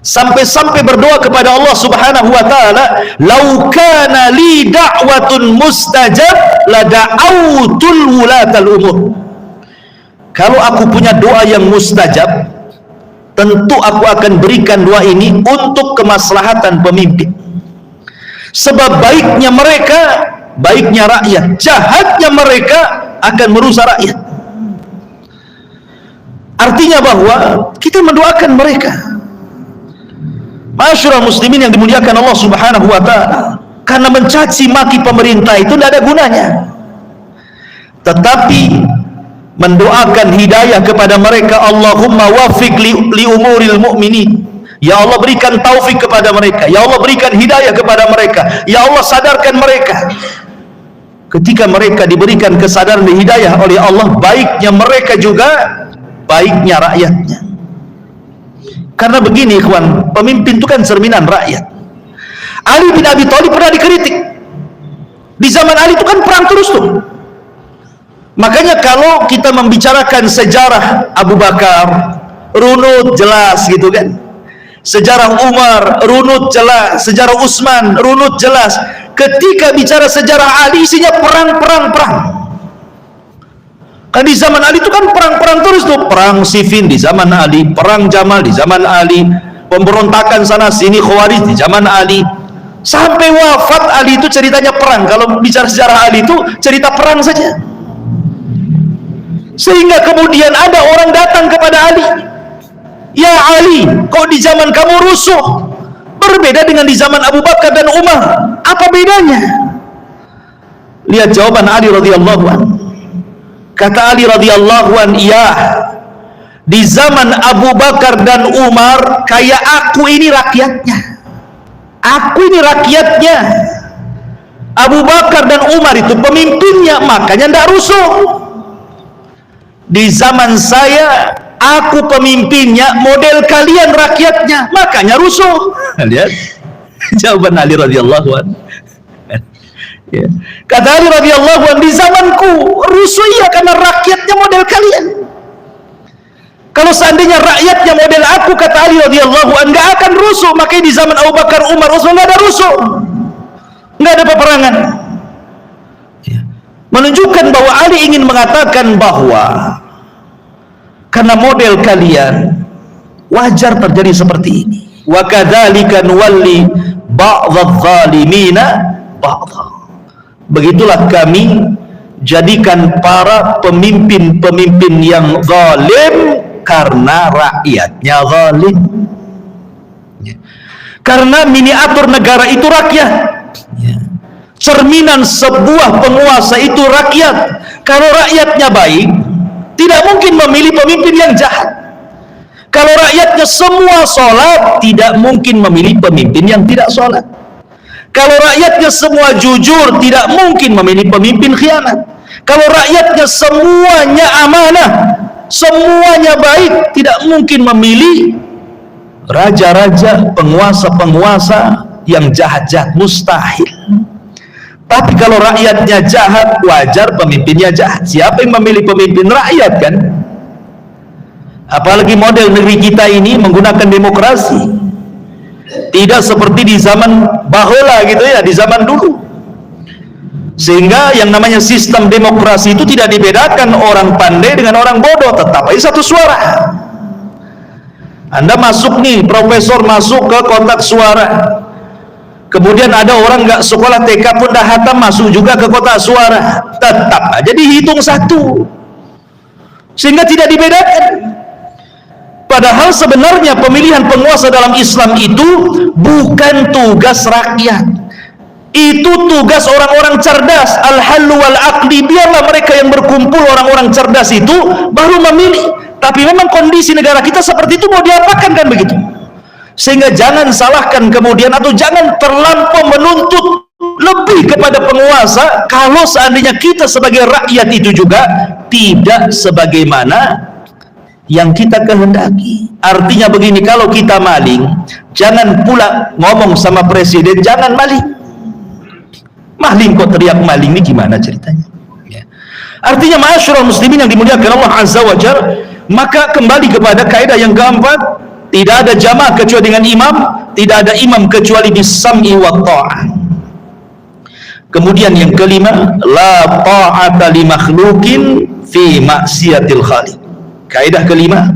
sampai-sampai berdoa kepada Allah subhanahu wa ta'ala, lau kana li da'watun mustajab la da'autul wulatal umur. Kalau aku punya doa yang mustajab, tentu aku akan berikan doa ini untuk kemaslahatan pemimpin. Sebab baiknya mereka, baiknya rakyat, jahatnya mereka akan merusak rakyat. Artinya bahwa kita mendoakan mereka. Ma'asyiral muslimin yang dimuliakan Allah subhanahu wa ta'ala, karena mencaci maki pemerintah itu tidak ada gunanya, tetapi mendoakan hidayah kepada mereka. Allahumma wafiq li umuril mu'minin. Ya Allah, berikan taufik kepada mereka. Ya Allah, berikan hidayah kepada mereka. Ya Allah, sadarkan mereka. Ketika mereka diberikan kesadaran dan hidayah oleh Allah, baiknya mereka juga, baiknya rakyatnya. Karena begini ikhwan, pemimpin itu kan cerminan rakyat. Ali bin Abi Thalib pernah dikritik. Di zaman Ali itu kan perang terus tuh. Makanya kalau kita membicarakan sejarah Abu Bakar, runut jelas gitu kan. Sejarah Umar, runut jelas. Sejarah Utsman, runut jelas. Ketika bicara sejarah Ali, isinya perang. Kan di zaman Ali itu kan perang terus tuh. Perang Siffin di zaman Ali, perang Jamal di zaman Ali, pemberontakan sana sini Khawarij di zaman Ali. Sampai wafat Ali itu ceritanya perang. Kalau bicara sejarah Ali itu cerita perang saja. Sehingga kemudian ada orang datang kepada Ali, ya Ali, kok di zaman kamu rusuh berbeda dengan di zaman Abu Bakar dan Umar, apa bedanya? Lihat jawaban Ali radhiyallahu anhu. Kata Ali radhiyallahu anhu, iya, di zaman Abu Bakar dan Umar kayak aku ini rakyatnya. Aku ini rakyatnya. Abu Bakar dan Umar itu pemimpinnya, makanya tidak rusuh. Di zaman saya, aku pemimpinnya, model kalian rakyatnya, makanya rusuh. Lihat jawaban Ali radhiyallahu anhu. Ya. Kata Ali radhiyallahu anhu, di zamanku rusuh iya karena rakyatnya model kalian. Kalau seandainya rakyatnya model aku, kata Ali radhiyallahu anhu, nggak akan rusuh. Makanya di zaman Abu Bakar, Umar, Utsman nggak ada rusuh, nggak ada peperangan. Ya. Menunjukkan bahwa Ali ingin mengatakan bahwa karena model kalian wajar terjadi seperti ini. Wa kadzalika nuwalli ba'dadh-dhalimina ba'dha. Begitulah kami jadikan para pemimpin-pemimpin yang zalim karena rakyatnya zalim. Karena miniatur negara itu rakyat. Cerminan sebuah penguasa itu rakyat. Kalau rakyatnya baik, tidak mungkin memilih pemimpin yang jahat. Kalau rakyatnya semua sholat, tidak mungkin memilih pemimpin yang tidak sholat. Kalau rakyatnya semua jujur, tidak mungkin memilih pemimpin khianat. Kalau rakyatnya semuanya amanah, semuanya baik, tidak mungkin memilih raja-raja, penguasa-penguasa yang jahat-jahat, mustahil. Tapi kalau rakyatnya jahat, wajar pemimpinnya jahat. Siapa yang memilih pemimpin? Rakyat kan? Apalagi model negeri kita ini menggunakan demokrasi. Tidak seperti di zaman baheula gitu ya, di zaman dulu. Sehingga yang namanya sistem demokrasi itu tidak dibedakan orang pandai dengan orang bodoh, tetap aja satu suara. Anda masuk nih, profesor masuk ke kotak suara. Kemudian ada orang nggak sekolah TK pun dah hatam masuk juga ke kotak suara, tetap aja dihitung satu. Sehingga tidak dibedakan. Padahal sebenarnya pemilihan penguasa dalam Islam itu bukan tugas rakyat. Itu tugas orang-orang cerdas. Al-hallu wal-aqli, biarlah mereka yang berkumpul, orang-orang cerdas itu baru memilih. Tapi memang kondisi negara kita seperti itu, mau diapakan kan begitu. Sehingga jangan salahkan kemudian, atau jangan terlampau menuntut lebih kepada penguasa kalau seandainya kita sebagai rakyat itu juga tidak sebagaimana yang kita kehendaki. Artinya begini, kalau kita maling, jangan pula ngomong sama presiden jangan maling. Maling kok teriak maling, ini gimana ceritanya ya. Artinya ma'asyiral muslimin yang dimuliakan Allah azza wa jalla, maka kembali kepada kaidah yang keempat, tidak ada jamaah kecuali dengan imam, tidak ada imam kecuali bisam'i wa ta'ah. Kemudian yang kelima, la ta'ata li makhluqin fi maksiatil khaliq. Kaidah kelima,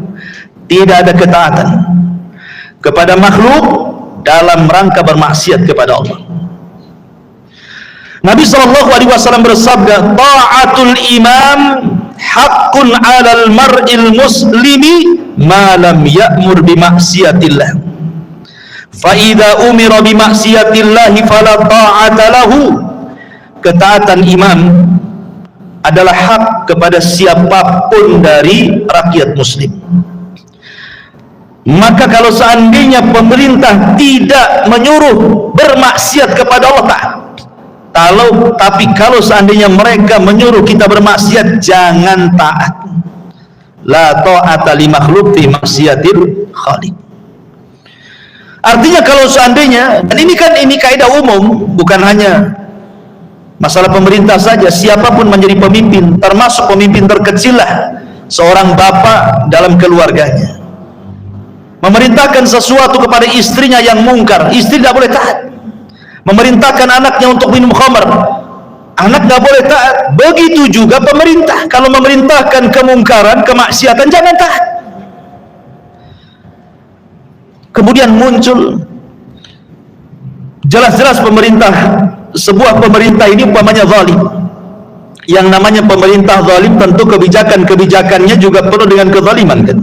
tidak ada ketaatan kepada makhluk dalam rangka bermaksiat kepada Allah. Nabi SAW bersabda, ta'atul imam haqqun 'alal mar'il muslimi ma lam ya'mur bi maksiatillah. Fa idza umira bi maksiatillah fala ta'ata lahu. Ketaatan imam adalah hak kepada siapapun dari rakyat muslim. Maka kalau seandainya pemerintah tidak menyuruh bermaksiat kepada Allah, tapi kalau seandainya mereka menyuruh kita bermaksiat, jangan taat. La ta'ata li makhluq fi maksiatil khaliq. Artinya kalau seandainya, dan ini kaidah umum, bukan hanya masalah pemerintah saja, siapapun menjadi pemimpin, termasuk pemimpin terkecil lah, seorang bapak dalam keluarganya memerintahkan sesuatu kepada istrinya yang mungkar, istri tidak boleh taat. Memerintahkan anaknya untuk minum khamar, anak tidak boleh taat. Begitu juga pemerintah, kalau memerintahkan kemungkaran, kemaksiatan, jangan taat. Kemudian muncul jelas-jelas pemerintah, sebuah pemerintah ini umpamanya zalim. Yang namanya pemerintah zalim, tentu kebijakan-kebijakannya juga penuh dengan kezaliman kan.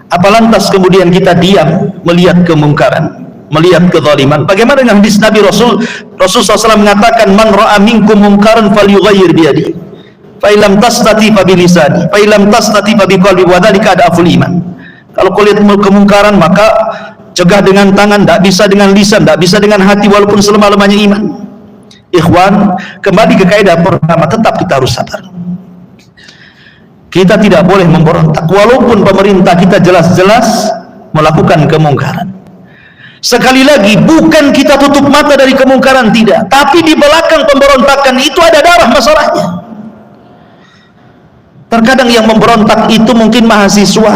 Apa lantas kemudian kita diam melihat kemungkaran, melihat kezaliman? Bagaimana dengan hadis Nabi Rasul SAW mengatakan, man ra'a minkum mungkaran falyughayyir biyadihi, fa illam tastati fa bilisani, fa illam tastati fa biqalbi, wa dzalika ad'aful iman. Kalau kau lihat kemungkaran, maka cegah dengan tangan, tidak bisa dengan lisan, tidak bisa dengan hati, walaupun selemah-lemahnya iman. Ikhwan, kembali ke kaidah pertama, tetap kita harus sabar. Kita tidak boleh memberontak walaupun pemerintah kita jelas-jelas melakukan kemungkaran. Sekali lagi, bukan kita tutup mata dari kemungkaran, tidak, tapi di belakang pemberontakan itu ada darah masalahnya. Terkadang yang memberontak itu mungkin mahasiswa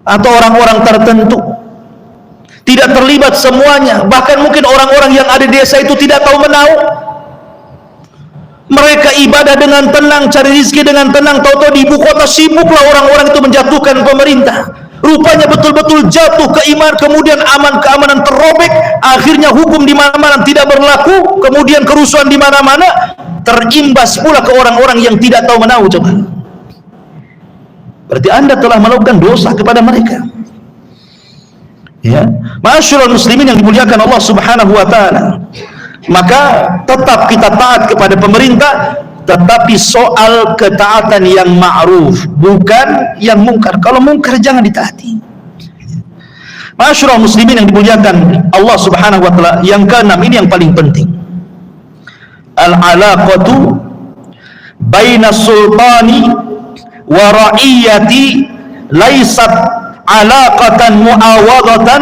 atau orang-orang tertentu, tidak terlibat semuanya. Bahkan mungkin orang-orang yang ada di desa itu tidak tahu menahu. Mereka ibadah dengan tenang, cari rezeki dengan tenang, tahu-tahu di ibu kota sibuklah orang-orang itu menjatuhkan pemerintah. Rupanya betul-betul jatuh ke iman, kemudian keamanan terrobek, akhirnya hukum di mana-mana tidak berlaku, kemudian kerusuhan di mana-mana, terimbas pula ke orang-orang yang tidak tahu menahu. Coba, berarti Anda telah melakukan dosa kepada mereka. Ya, ma'asyiral muslimin yang dimuliakan Allah Subhanahu wa taala. Maka tetap kita taat kepada pemerintah, tetapi soal ketaatan yang ma'ruf, bukan yang mungkar. Kalau mungkar jangan ditaati. Ma'asyiral muslimin yang dimuliakan Allah Subhanahu wa taala, yang keenam ini yang paling penting. Al-alaqatu baina sultani wa ra'iyati laysat alaqatan muawadatan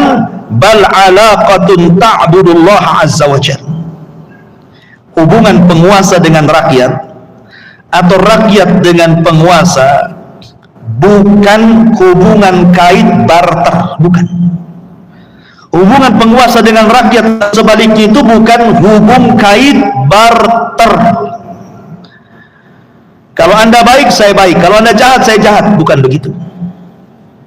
bal alaqatun ta'budullah azza wa jalla. Hubungan penguasa dengan rakyat atau rakyat dengan penguasa bukan hubungan kait barter, bukan. Hubungan penguasa dengan rakyat sebaliknya itu bukan hubung kait barter. Kalau Anda baik, saya baik. Kalau Anda jahat, saya jahat. Bukan begitu.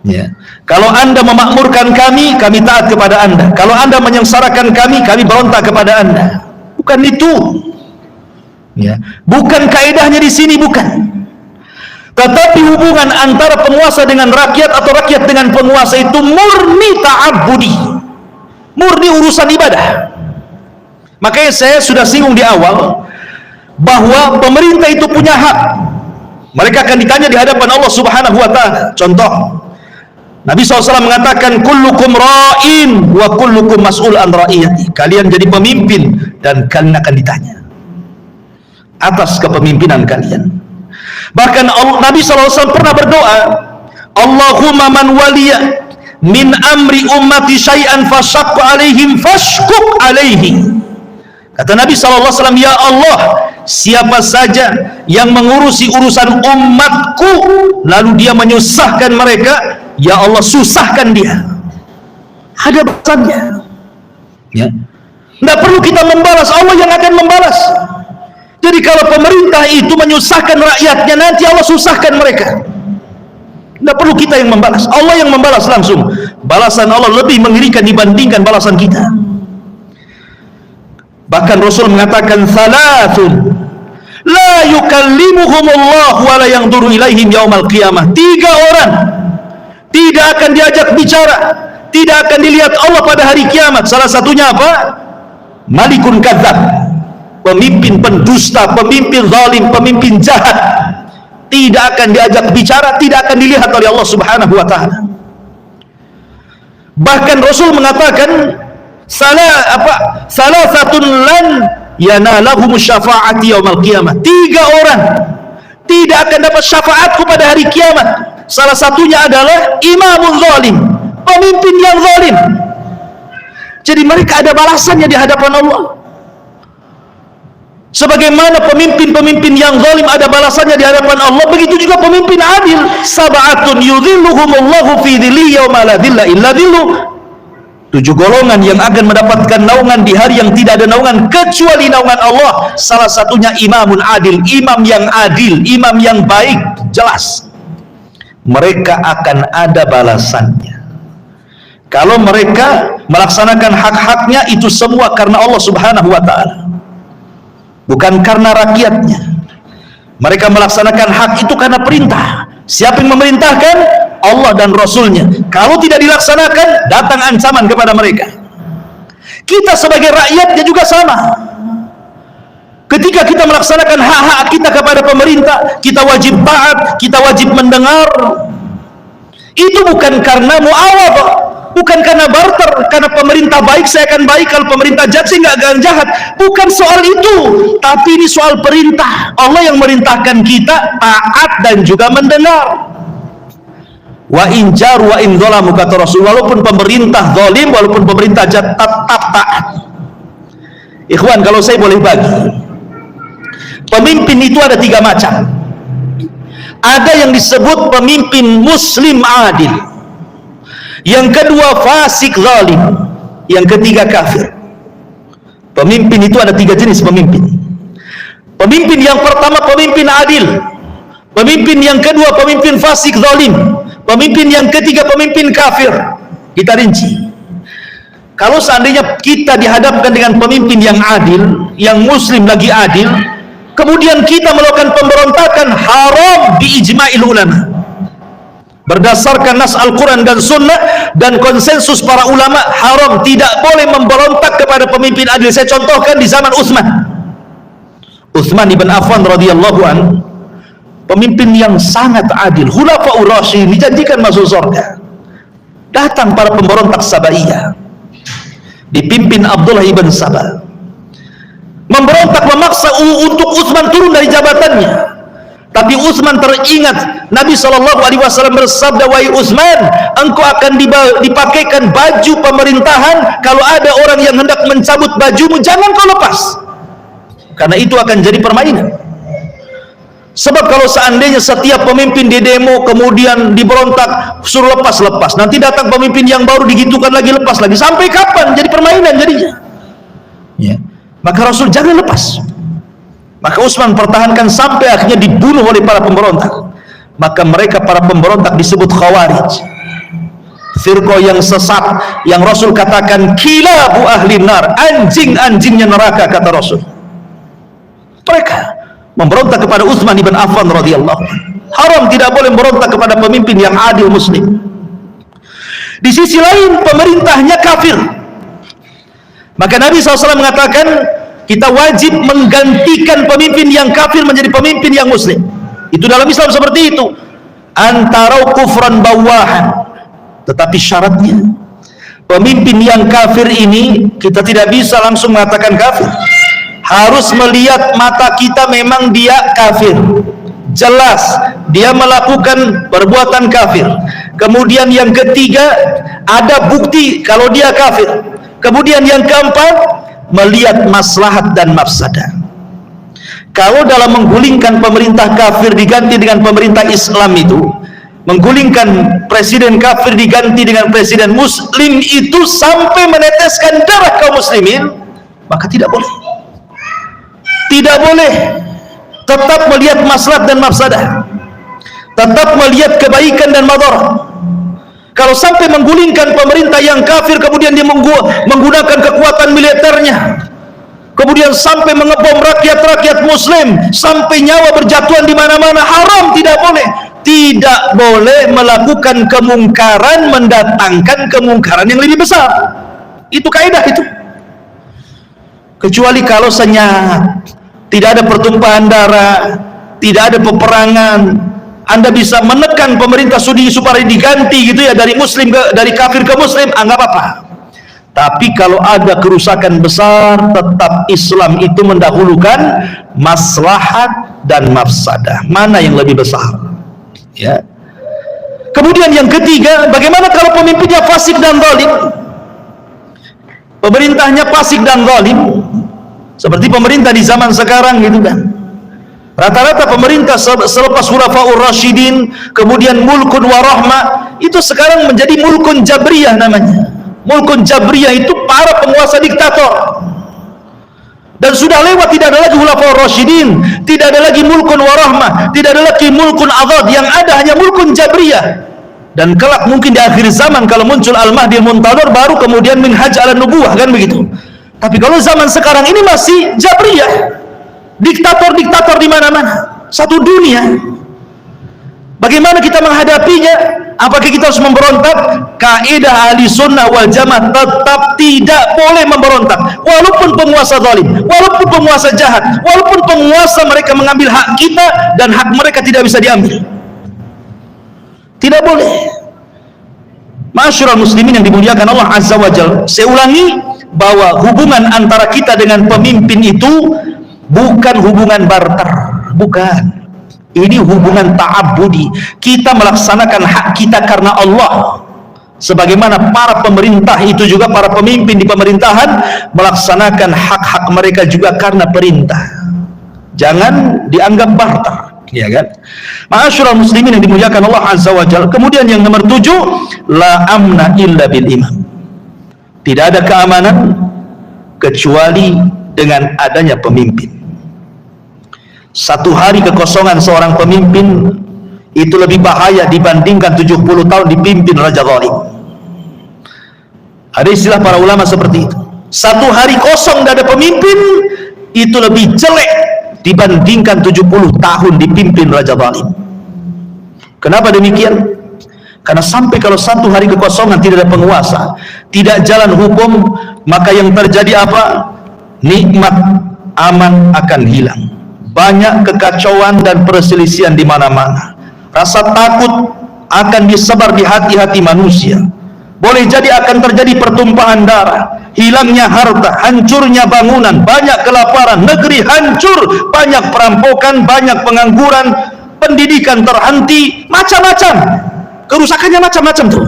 Ya. Kalau Anda memakmurkan kami, kami taat kepada Anda. Kalau Anda menyengsarakan kami, kami berontak kepada Anda. Bukan itu. Ya. Bukan kaidahnya di sini, bukan. Tetapi hubungan antara penguasa dengan rakyat atau rakyat dengan penguasa itu murni ta'abbudi, murni urusan ibadah. Makanya saya sudah singgung di awal bahwa pemerintah itu punya hak. Mereka akan ditanya di hadapan Allah Subhanahu wa taala. Contoh, Nabi SAW mengatakan kullukum ra'in wa kullukum mas'ul an ra'iyati. Kalian jadi pemimpin dan kalian akan ditanya atas kepemimpinan kalian. Bahkan Nabi SAW pernah berdoa, Allahumma man waliya min amri ummati syai'an fasyaqqa alaihim fashquq alaihi. Kata Nabi SAW, ya Allah, siapa saja yang mengurusi urusan umatku lalu dia menyusahkan mereka, ya Allah, susahkan dia. Ada balasannya. Ya. Tidak perlu kita membalas, Allah yang akan membalas. Jadi kalau pemerintah itu menyusahkan rakyatnya, nanti Allah susahkan mereka. Tidak perlu kita yang membalas, Allah yang membalas langsung. Balasan Allah lebih mengerikan dibandingkan balasan kita. Bahkan Rasul mengatakan thalathun la yukallimuhumullah wa la yanzuru ilaihim yaumal qiyamah. 3 orang tidak akan diajak bicara, tidak akan dilihat Allah pada hari kiamat. Salah satunya apa? Malikun kadzab, pemimpin pendusta, pemimpin zalim, pemimpin jahat. Tidak akan diajak bicara, tidak akan dilihat oleh Allah Subhanahu wa taala. Bahkan Rasul mengatakan salasatun lan yanalahum syafa'ati yaumil qiyamah. 3 orang tidak akan dapat syafaatku pada hari kiamat. Salah satunya adalah imamun zalim, pemimpin yang zalim. Jadi mereka ada balasannya di hadapan Allah. Sebagaimana pemimpin-pemimpin yang zalim ada balasannya di hadapan Allah, begitu juga pemimpin adil. Sab'atun yudhilluhumullahu fi dhillihi yauma la dhilla illa dhilluh. 7 golongan yang akan mendapatkan naungan di hari yang tidak ada naungan kecuali naungan Allah. Salah satunya imamun adil, imam yang adil, imam yang baik. Jelas mereka akan ada balasannya. Kalau mereka melaksanakan hak-haknya, itu semua karena Allah Subhanahu wa taala, bukan karena rakyatnya. Mereka melaksanakan hak itu karena perintah. Siapa yang memerintahkan? Allah dan Rasulnya. Kalau tidak dilaksanakan, datang ancaman kepada mereka. Kita sebagai rakyatnya juga sama. Ketika kita melaksanakan hak-hak kita kepada pemerintah, kita wajib taat, kita wajib mendengar. Itu bukan karena muawadhah, Bukan karena barter, karena pemerintah baik saya akan baik, kalau pemerintah jahat saya nggak akan jahat. Bukan soal itu, tapi ini soal perintah. Allah yang merintahkan kita taat dan juga mendengar. Wa in jar wa in dzalamu, kata Rasul, walaupun pemerintah zalim, walaupun pemerintah jahat, tetap taat. Ikhwan, kalau saya boleh bagi, pemimpin itu ada 3 macam. Ada yang disebut pemimpin muslim adil, yang kedua fasik zalim, yang ketiga kafir. Pemimpin itu ada 3 jenis pemimpin. Pemimpin yang pertama pemimpin adil, pemimpin yang kedua pemimpin fasik zalim, pemimpin yang ketiga pemimpin kafir. Kita rinci. Kalau seandainya kita dihadapkan dengan pemimpin yang adil, yang muslim lagi adil, kemudian kita melakukan pemberontakan, haram biijma'il ulama, berdasarkan nas Al-Quran dan Sunnah dan konsensus para ulama, haram, tidak boleh memberontak kepada pemimpin adil. Saya contohkan di zaman Utsman ibn Affan radhiyallahu an, pemimpin yang sangat adil, khulafaur rasyidin, dijanjikan masuk surga. Datang para pemberontak Sabaiyah, dipimpin Abdullah ibn Sabah, memberontak, memaksa untuk Utsman turun dari jabatannya. Tapi Utsman teringat Nabi SAW bersabda, wahai Utsman, engkau akan dipakaikan baju pemerintahan. Kalau ada orang yang hendak mencabut bajumu, jangan kau lepas, karena itu akan jadi permainan. Sebab kalau seandainya setiap pemimpin di demo kemudian diberontak, suruh lepas, nanti datang pemimpin yang baru digitukan lagi, lepas lagi, sampai kapan? Jadi permainan jadinya. Ya. Maka Rasul jangan lepas. Maka Utsman pertahankan sampai akhirnya dibunuh oleh para pemberontak. Maka mereka para pemberontak disebut Khawarij, firqah yang sesat, yang Rasul katakan kilabu ahli nar, anjing-anjingnya neraka, kata Rasul. Mereka memberontak kepada Utsman ibn Affan radhiyallahu anhu. Haram, tidak boleh memberontak kepada pemimpin yang adil muslim. Di sisi lain pemerintahnya kafir, maka Nabi SAW mengatakan kita wajib menggantikan pemimpin yang kafir menjadi pemimpin yang muslim. Itu dalam Islam seperti itu. Antara kufran bawahan. Tetapi syaratnya, pemimpin yang kafir ini kita tidak bisa langsung mengatakan kafir. Harus melihat mata kita memang dia kafir, jelas dia melakukan perbuatan kafir. Kemudian yang ketiga, ada bukti kalau dia kafir. Kemudian yang keempat, melihat maslahat dan mafsadah. Kalau dalam menggulingkan pemerintah kafir diganti dengan pemerintah Islam itu, menggulingkan presiden kafir diganti dengan presiden muslim itu sampai meneteskan darah kaum muslimin, maka tidak boleh. Tidak boleh. Tetap melihat maslahat dan mafsadah, tetap melihat kebaikan dan madarat. Kalau sampai menggulingkan pemerintah yang kafir, kemudian dia menggunakan kekuatan militernya, kemudian sampai mengebom rakyat-rakyat muslim, sampai nyawa berjatuhan di mana-mana, haram, tidak boleh. Tidak boleh melakukan kemungkaran mendatangkan kemungkaran yang lebih besar. Itu kaidah itu. Kecuali kalau senyap, tidak ada pertumpahan darah, tidak ada peperangan, Anda bisa menekan pemerintah Saudi supaya diganti gitu ya, dari muslim dari kafir ke muslim, nggak apa-apa. Tapi kalau ada kerusakan besar, tetap Islam itu mendahulukan maslahat dan mafsadah. Mana yang lebih besar? Ya. Kemudian yang ketiga, bagaimana kalau pemimpinnya fasik dan zalim? Pemerintahnya fasik dan zalim, seperti pemerintah di zaman sekarang gitu kan. Rata-rata pemerintah selepas khulafaur rasyidin, kemudian mulkun warahmah, itu sekarang menjadi mulkun jabriyah namanya. Mulkun jabriyah itu para penguasa diktator. Dan sudah lewat, tidak ada lagi khulafaur rasyidin, tidak ada lagi mulkun warahmah, tidak ada lagi mulkun adad, yang ada hanya mulkun jabriyah. Dan kelak mungkin di akhir zaman kalau muncul al-mahdi al-muntadhar, baru kemudian minhaj ala nubuwah, kan begitu. Tapi kalau zaman sekarang ini masih jabriyah, diktator-diktator di mana-mana, satu dunia. Bagaimana kita menghadapinya? Apakah kita harus memberontak? Kaidah ahli sunnah wal jamaah, tetap tidak boleh memberontak, walaupun penguasa zalim, walaupun penguasa jahat, walaupun penguasa mereka mengambil hak kita dan hak mereka tidak bisa diambil. Tidak boleh. Ma'asyiral muslimin yang dimuliakan Allah Azza wa Jalla, saya ulangi bahwa hubungan antara kita dengan pemimpin itu bukan hubungan barter, bukan. Ini hubungan ta'abbudi. Kita melaksanakan hak kita karena Allah. Sebagaimana para pemerintah itu juga, para pemimpin di pemerintahan melaksanakan hak-hak mereka juga karena perintah. Jangan dianggap barter, ya kan? Ma'asyiral muslimin yang dimuliakan Allah Azza wa Jalla. Kemudian yang nomor 7, la amna illa bil imam. Tidak ada keamanan kecuali dengan adanya pemimpin. Satu hari kekosongan seorang pemimpin itu lebih bahaya dibandingkan 70 tahun dipimpin raja zalim. Ada istilah para ulama seperti itu. Satu hari kosong tidak ada pemimpin itu lebih jelek dibandingkan 70 tahun dipimpin raja zalim. Kenapa demikian? Karena sampai kalau satu hari kekosongan tidak ada penguasa, tidak jalan hukum, maka yang terjadi apa? Nikmat aman akan hilang. Banyak kekacauan dan perselisihan di mana-mana. Rasa takut akan disebar di hati-hati manusia. Boleh jadi akan terjadi pertumpahan darah, hilangnya harta, hancurnya bangunan, banyak kelaparan, negeri hancur, banyak perampokan, banyak pengangguran, pendidikan terhenti, macam-macam. Kerusakannya macam-macam tuh.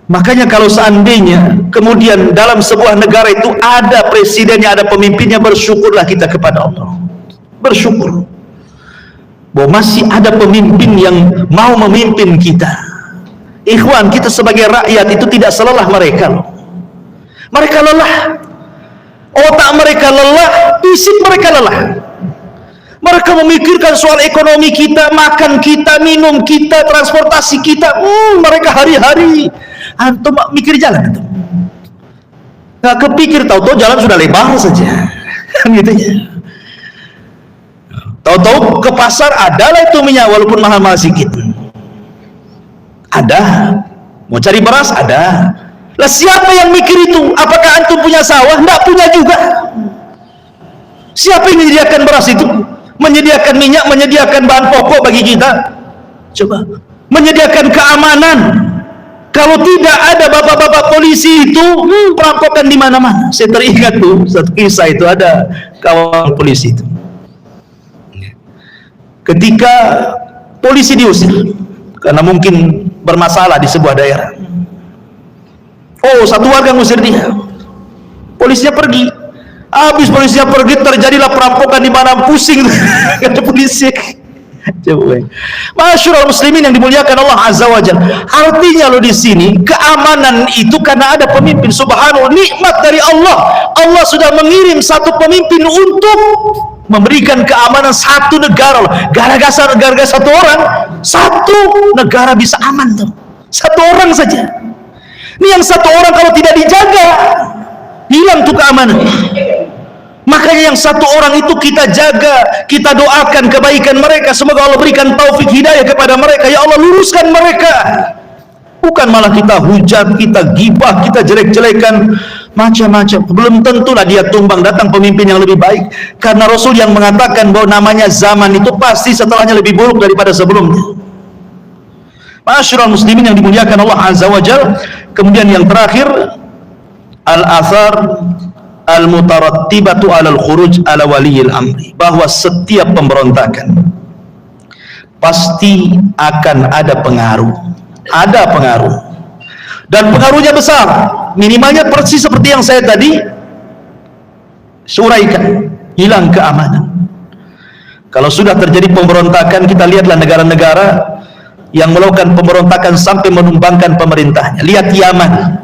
Makanya kalau seandainya kemudian dalam sebuah negara itu ada presidennya, ada pemimpinnya, bersyukurlah kita kepada Allah. Bersyukur bahwa masih ada pemimpin yang mau memimpin kita. Ikhwan, kita sebagai rakyat itu tidak selelah mereka loh. Mereka lelah, otak mereka lelah, fisik mereka lelah. Mereka memikirkan soal ekonomi kita, makan kita, minum kita, transportasi kita. Mereka hari-hari antum mikir jalan itu. Nggak kepikir, tahu-tahu jalan sudah lebar saja. Gitu ya. Tahu-tahu ke pasar adalah itu minyak walaupun mahal-mahal sedikit. Ada. Mau cari beras ada. Lah siapa yang mikir itu? Apakah antum punya sawah? Nggak punya juga. Siapa yang menyediakan beras itu? Menyediakan minyak, menyediakan bahan pokok bagi kita? Coba. Menyediakan keamanan. Kalau tidak ada bapak-bapak polisi itu, perampokan di mana-mana. Saya teringat tuh satu kisah, itu ada kawan polisi itu. Ketika polisi diusir karena mungkin bermasalah di sebuah daerah. Oh, satu warga ngusir dia. Polisinya pergi. Habis polisinya pergi, terjadilah perampokan di mana, pusing kata polisi. Masyaallah muslimin yang dimuliakan Allah Azza wa Jalla. Artinya lo di sini keamanan itu karena ada pemimpin. Subhanallah, nikmat dari Allah. Allah sudah mengirim satu pemimpin untuk memberikan keamanan satu negara. Gara-gara satu orang, satu negara bisa aman tuh. Satu orang saja. Ini yang satu orang kalau tidak dijaga, hilang tuh keamanan. Makanya yang satu orang itu kita jaga, kita doakan kebaikan mereka. Semoga Allah berikan taufik hidayah kepada mereka. Ya Allah, luruskan mereka. Bukan malah kita hujat, kita gibah, kita jelek-jelekan, macam-macam. Belum tentulah dia tumbang, datang pemimpin yang lebih baik. Karena Rasul yang mengatakan bahwa namanya zaman itu pasti setelahnya lebih buruk daripada sebelumnya. Masyaallah muslimin yang dimuliakan Allah Azza wa Jalla. Kemudian yang terakhir, al-athar al-mutarattibatu alal khuruj ala waliyil amri, bahwa setiap pemberontakan pasti akan ada pengaruh, dan pengaruhnya besar. Minimalnya persis seperti yang saya tadi suraikan, hilang keamanan. Kalau sudah terjadi pemberontakan, kita lihatlah negara-negara yang melakukan pemberontakan sampai menumbangkan pemerintahnya. Lihat Yaman,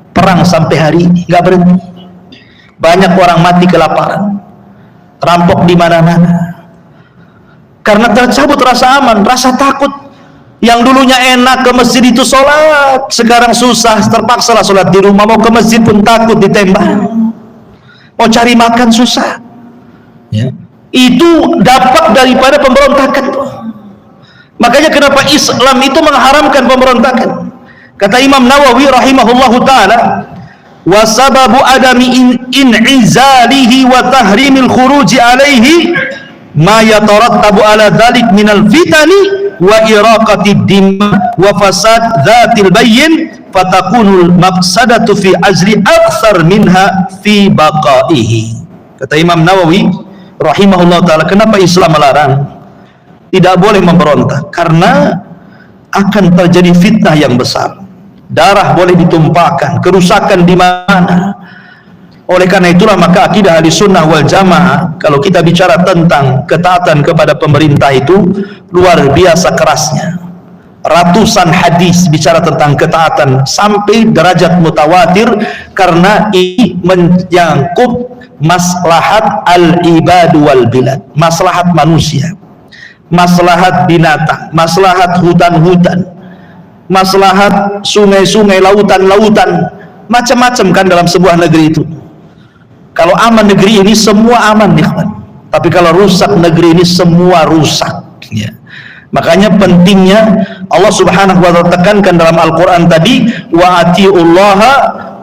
perang sampai hari ini nggak berhenti. Banyak orang mati kelaparan, rampok di mana-mana. Karena tercabut rasa aman, rasa takut. Yang dulunya enak ke masjid itu sholat, sekarang susah, terpaksa lah sholat di rumah. Mau ke masjid pun takut ditembak. Mau cari makan susah. Ya. Itu dapat daripada pemberontakan. Makanya kenapa Islam itu mengharamkan pemberontakan. Kata Imam Nawawi rahimahullahu ta'ala, wa sababu adami in'izalihi wa tahrimil khuruji alaihi ma yatarattabu ala dhalik minal fitani wa iraqati dima wa fasad dhatil bayyin fatakunul mafsadatu fi ajri akthar minha fi baqaihi. Kata Imam Nawawi rahimahullah ta'ala, kenapa Islam melarang tidak boleh memberontak? Karena akan terjadi fitnah yang besar, darah boleh ditumpahkan, kerusakan di mana. Oleh karena itulah maka akidah Ahlussunnah wal Jamaah, kalau kita bicara tentang ketaatan kepada pemerintah itu luar biasa kerasnya. Ratusan hadis bicara tentang ketaatan sampai derajat mutawatir, karena ini menyangkut maslahat al-ibad wal bilad, maslahat manusia, maslahat binatang, maslahat hutan-hutan, maslahat sungai-sungai, lautan-lautan, macam-macam kan dalam sebuah negeri itu. Kalau aman negeri ini semua aman, ikhwan. Tapi kalau rusak negeri ini semua rusak, ya. Makanya pentingnya Allah Subhanahu wa ta'ala tekankan dalam Al-Qur'an tadi, wa atiullaha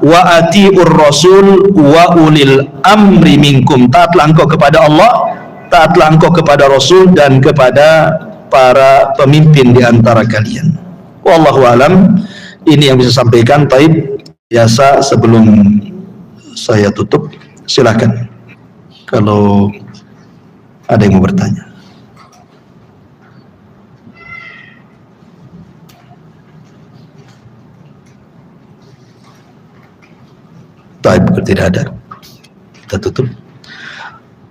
wa atiur rasul wa ulil amri minkum. Taatlah engkau kepada Allah, taatlah engkau kepada Rasul, dan kepada para pemimpin di antara kalian. Wallahu alam. Ini yang bisa sampaikan. Taib, biasa sebelum saya tutup, silakan kalau ada yang mau bertanya. Taib, tidak ada, kita tutup.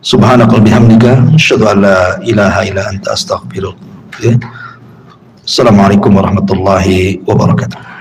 Subhanakal bihamdika asyhadu an la ilaha illa anta astaghfiruka. Assalamualaikum warahmatullahi wabarakatuh.